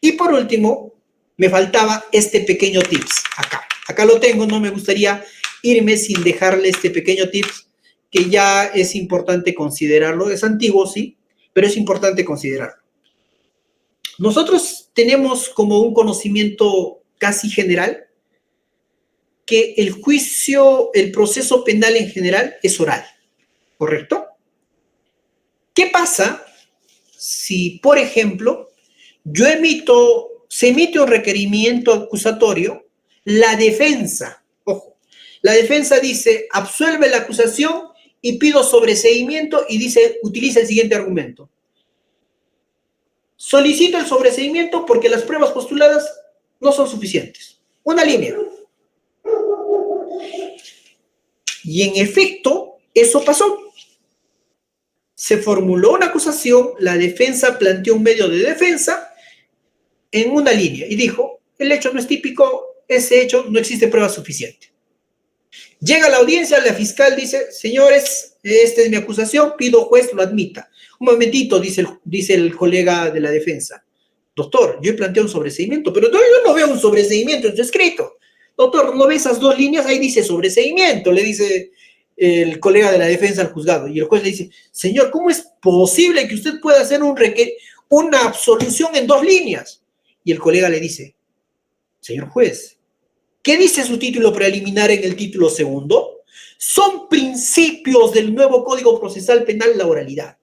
[SPEAKER 1] Y por último, me faltaba este pequeño tips acá. Acá lo tengo, no me gustaría irme sin dejarle este pequeño tips que ya es importante considerarlo. Es antiguo, sí, pero es importante considerarlo. Nosotros tenemos como un conocimiento casi general que el juicio, el proceso penal en general es oral, ¿correcto? ¿Qué pasa si, por ejemplo, se emite un requerimiento acusatorio, la defensa, ojo, la defensa dice, absuelve la acusación y pido sobreseimiento y dice, utiliza el siguiente argumento. Solicito el sobreseimiento porque las pruebas postuladas no son suficientes. Una línea. Y en efecto, eso pasó. Se formuló una acusación, la defensa planteó un medio de defensa en una línea y dijo, el hecho no es típico, ese hecho no existe prueba suficiente. Llega a la audiencia, la fiscal dice, señores, esta es mi acusación, pido juez lo admita. Un momentito, dice el colega de la defensa. Doctor, yo he planteado un sobreseimiento, pero yo no veo un sobreseimiento en su escrito. Doctor, ¿no ve esas dos líneas? Ahí dice sobreseimiento, le dice el colega de la defensa al juzgado. Y el juez le dice, señor, ¿cómo es posible que usted pueda hacer una absolución en dos líneas? Y el colega le dice, señor juez, ¿qué dice su título preliminar en el título segundo? Son principios del nuevo Código Procesal Penal la oralidad.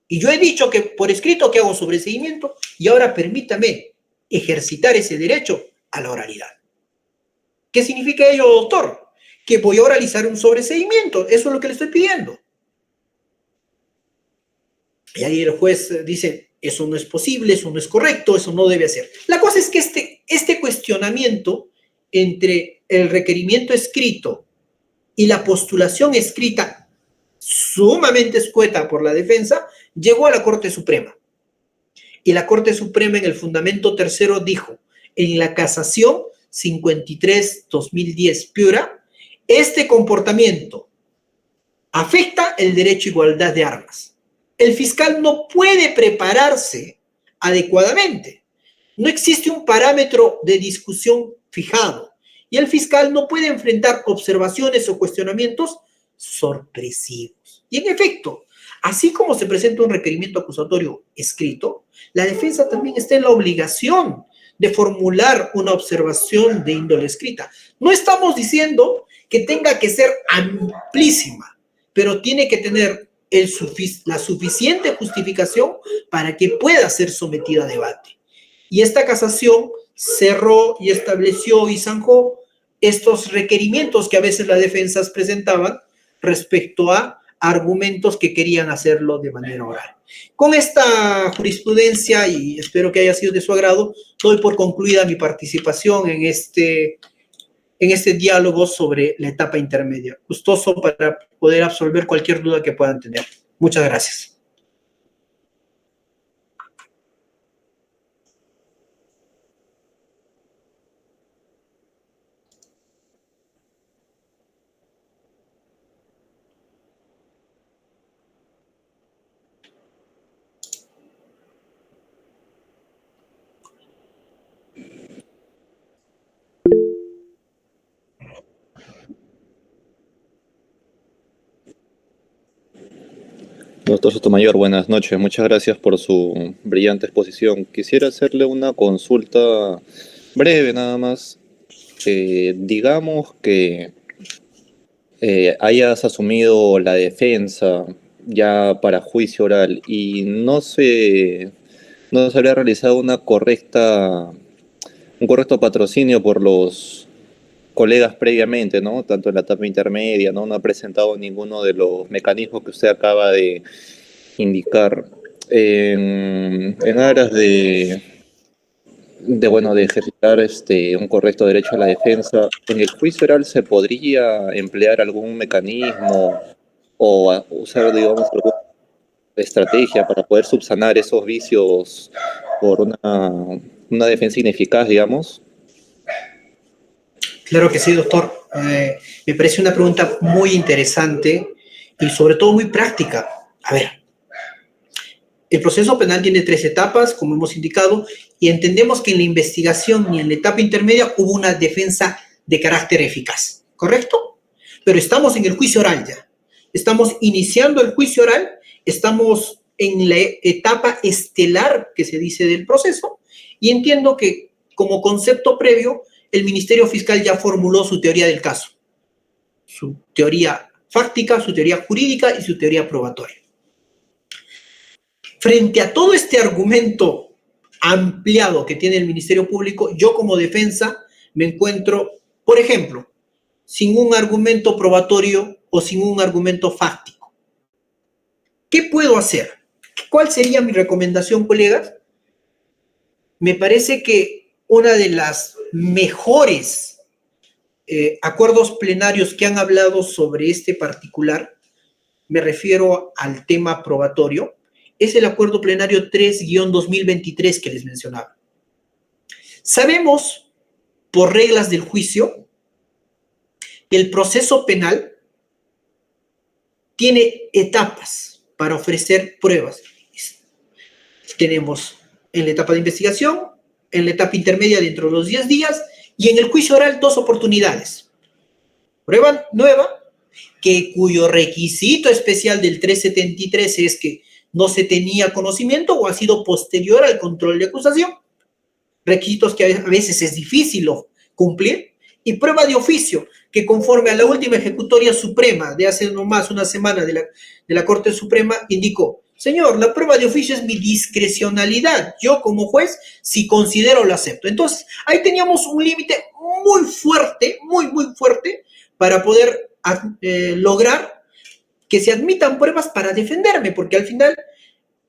[SPEAKER 1] Y yo he dicho que por escrito que hago sobreseimiento y ahora permítame ejercitar ese derecho a la oralidad. ¿Qué significa ello, doctor? Que voy a oralizar un sobreseimiento. Eso es lo que le estoy pidiendo. Y ahí el juez dice, eso no es posible, eso no es correcto, eso no debe hacer. La cosa es que este cuestionamiento entre el requerimiento escrito y la postulación escrita sumamente escueta por la defensa, llegó a la Corte Suprema. Y la Corte Suprema en el fundamento tercero dijo, en la casación 53-2010 Piura, este comportamiento afecta el derecho a igualdad de armas. El fiscal no puede prepararse adecuadamente. No existe un parámetro de discusión fijado y el fiscal no puede enfrentar observaciones o cuestionamientos sorpresivos. Y en efecto, así como se presenta un requerimiento acusatorio escrito, la defensa también está en la obligación de formular una observación de índole escrita. No estamos diciendo que tenga que ser amplísima, pero tiene que tener la suficiente justificación para que pueda ser sometida a debate. Y esta casación cerró y estableció y zanjó estos requerimientos que a veces las defensas presentaban respecto a argumentos que querían hacerlo de manera oral. Con esta jurisprudencia, y espero que haya sido de su agrado, doy por concluida mi participación en este diálogo sobre la etapa intermedia. Gustoso para poder absolver cualquier duda que puedan tener. Muchas gracias.
[SPEAKER 2] Doctor Sotomayor, buenas noches. Muchas gracias por su brillante exposición. Quisiera hacerle una consulta breve nada más. Digamos que hayas asumido la defensa ya para juicio oral y no se habría realizado un correcto patrocinio por los colegas previamente, ¿no? Tanto en la etapa intermedia, ¿no? No ha presentado ninguno de los mecanismos que usted acaba de indicar en aras de ejercitar un correcto derecho a la defensa. ¿En el juicio oral se podría emplear algún mecanismo o usar, digamos, alguna estrategia para poder subsanar esos vicios por una defensa ineficaz, digamos?
[SPEAKER 1] Claro que sí, doctor. Me parece una pregunta muy interesante y sobre todo muy práctica. A ver, el proceso penal tiene 3 etapas, como hemos indicado, y entendemos que en la investigación y en la etapa intermedia hubo una defensa de carácter eficaz, ¿correcto? Pero estamos en el juicio oral ya. Estamos iniciando el juicio oral, estamos en la etapa estelar que se dice del proceso, y entiendo que como concepto previo, el Ministerio Fiscal ya formuló su teoría del caso, su teoría fáctica, su teoría jurídica y su teoría probatoria. Frente a todo este argumento ampliado que tiene el Ministerio Público, yo como defensa me encuentro, por ejemplo, sin un argumento probatorio o sin un argumento fáctico. ¿Qué puedo hacer? ¿Cuál sería mi recomendación, colegas? Me parece que una de las mejores acuerdos plenarios que han hablado sobre este particular, me refiero al tema probatorio, es el acuerdo plenario 3-2023 que les mencionaba. Sabemos, por reglas del juicio, que el proceso penal tiene etapas para ofrecer pruebas. Tenemos en la etapa de investigación, en la etapa intermedia dentro de los 10 días y en el juicio oral 2 oportunidades. Prueba nueva, cuyo requisito especial del 373 es que no se tenía conocimiento o ha sido posterior al control de acusación, requisitos que a veces es difícil cumplir, y prueba de oficio, que conforme a la última ejecutoria suprema de hace nomás una semana de la Corte Suprema, indicó, señor, la prueba de oficio es mi discrecionalidad, yo como juez, si considero lo acepto. Entonces, ahí teníamos un límite muy fuerte, muy fuerte, para poder lograr que se admitan pruebas para defenderme, porque al final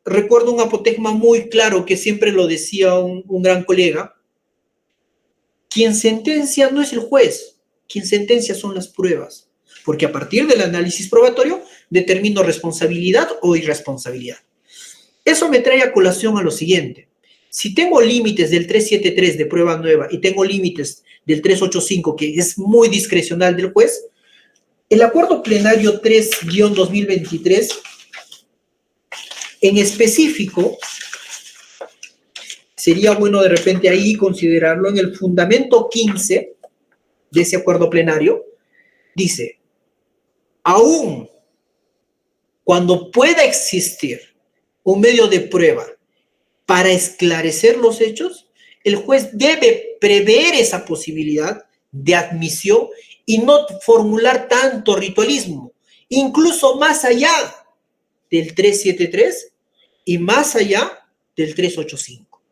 [SPEAKER 1] recuerdo un apotegma muy claro que siempre lo decía un gran colega, quien sentencia no es el juez, quien sentencia son las pruebas, porque a partir del análisis probatorio determino responsabilidad o irresponsabilidad. Eso me trae a colación a lo siguiente. Si tengo límites del 373 de prueba nueva y tengo límites del 385 que es muy discrecional del juez, el acuerdo plenario 3-2023 en específico, sería bueno de repente ahí considerarlo en el fundamento 15 de ese acuerdo plenario, dice, aún cuando pueda existir un medio de prueba para esclarecer los hechos, el juez debe prever esa posibilidad de admisión y no formular tanto ritualismo, incluso más allá del 373 y más allá del 385.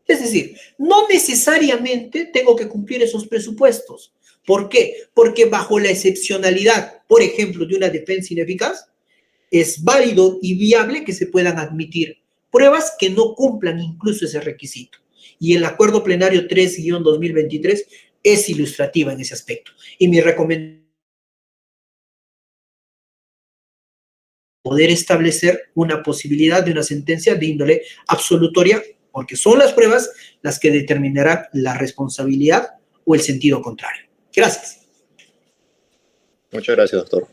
[SPEAKER 1] Es decir, no necesariamente tengo que cumplir esos presupuestos. ¿Por qué? Porque bajo la excepcionalidad, por ejemplo, de una defensa ineficaz, es válido y viable que se puedan admitir pruebas que no cumplan incluso ese requisito. Y el acuerdo plenario 3-2023 es ilustrativa en ese aspecto. Y mi recomendación poder establecer una posibilidad de una sentencia de índole absolutoria, porque son las pruebas las que determinarán la responsabilidad o el sentido contrario. Gracias.
[SPEAKER 2] Muchas gracias, doctor.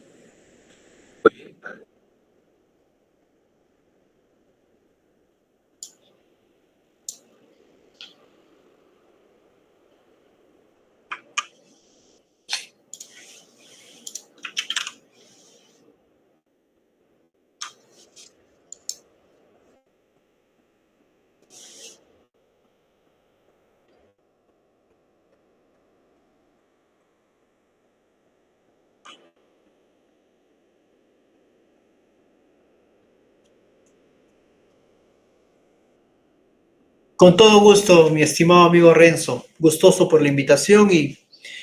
[SPEAKER 1] Con todo gusto, mi estimado amigo Renzo. Gustoso por la invitación y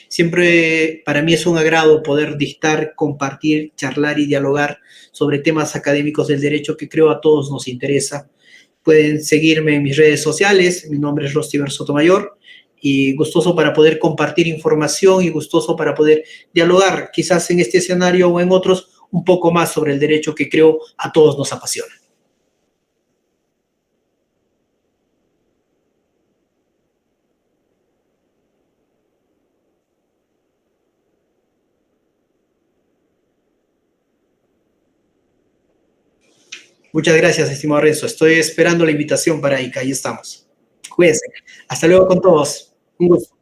[SPEAKER 1] siempre para mí es un agrado poder dictar, compartir, charlar y dialogar sobre temas académicos del derecho que creo a todos nos interesa. Pueden seguirme en mis redes sociales. Mi nombre es Rostiver Sotomayor y gustoso para poder compartir información y gustoso para poder dialogar, quizás en este escenario o en otros, un poco más sobre el derecho que creo a todos nos apasiona. Muchas gracias, estimado Renzo. Estoy esperando la invitación para ICA. Ahí estamos. Cuídense. Hasta luego con todos. Un gusto.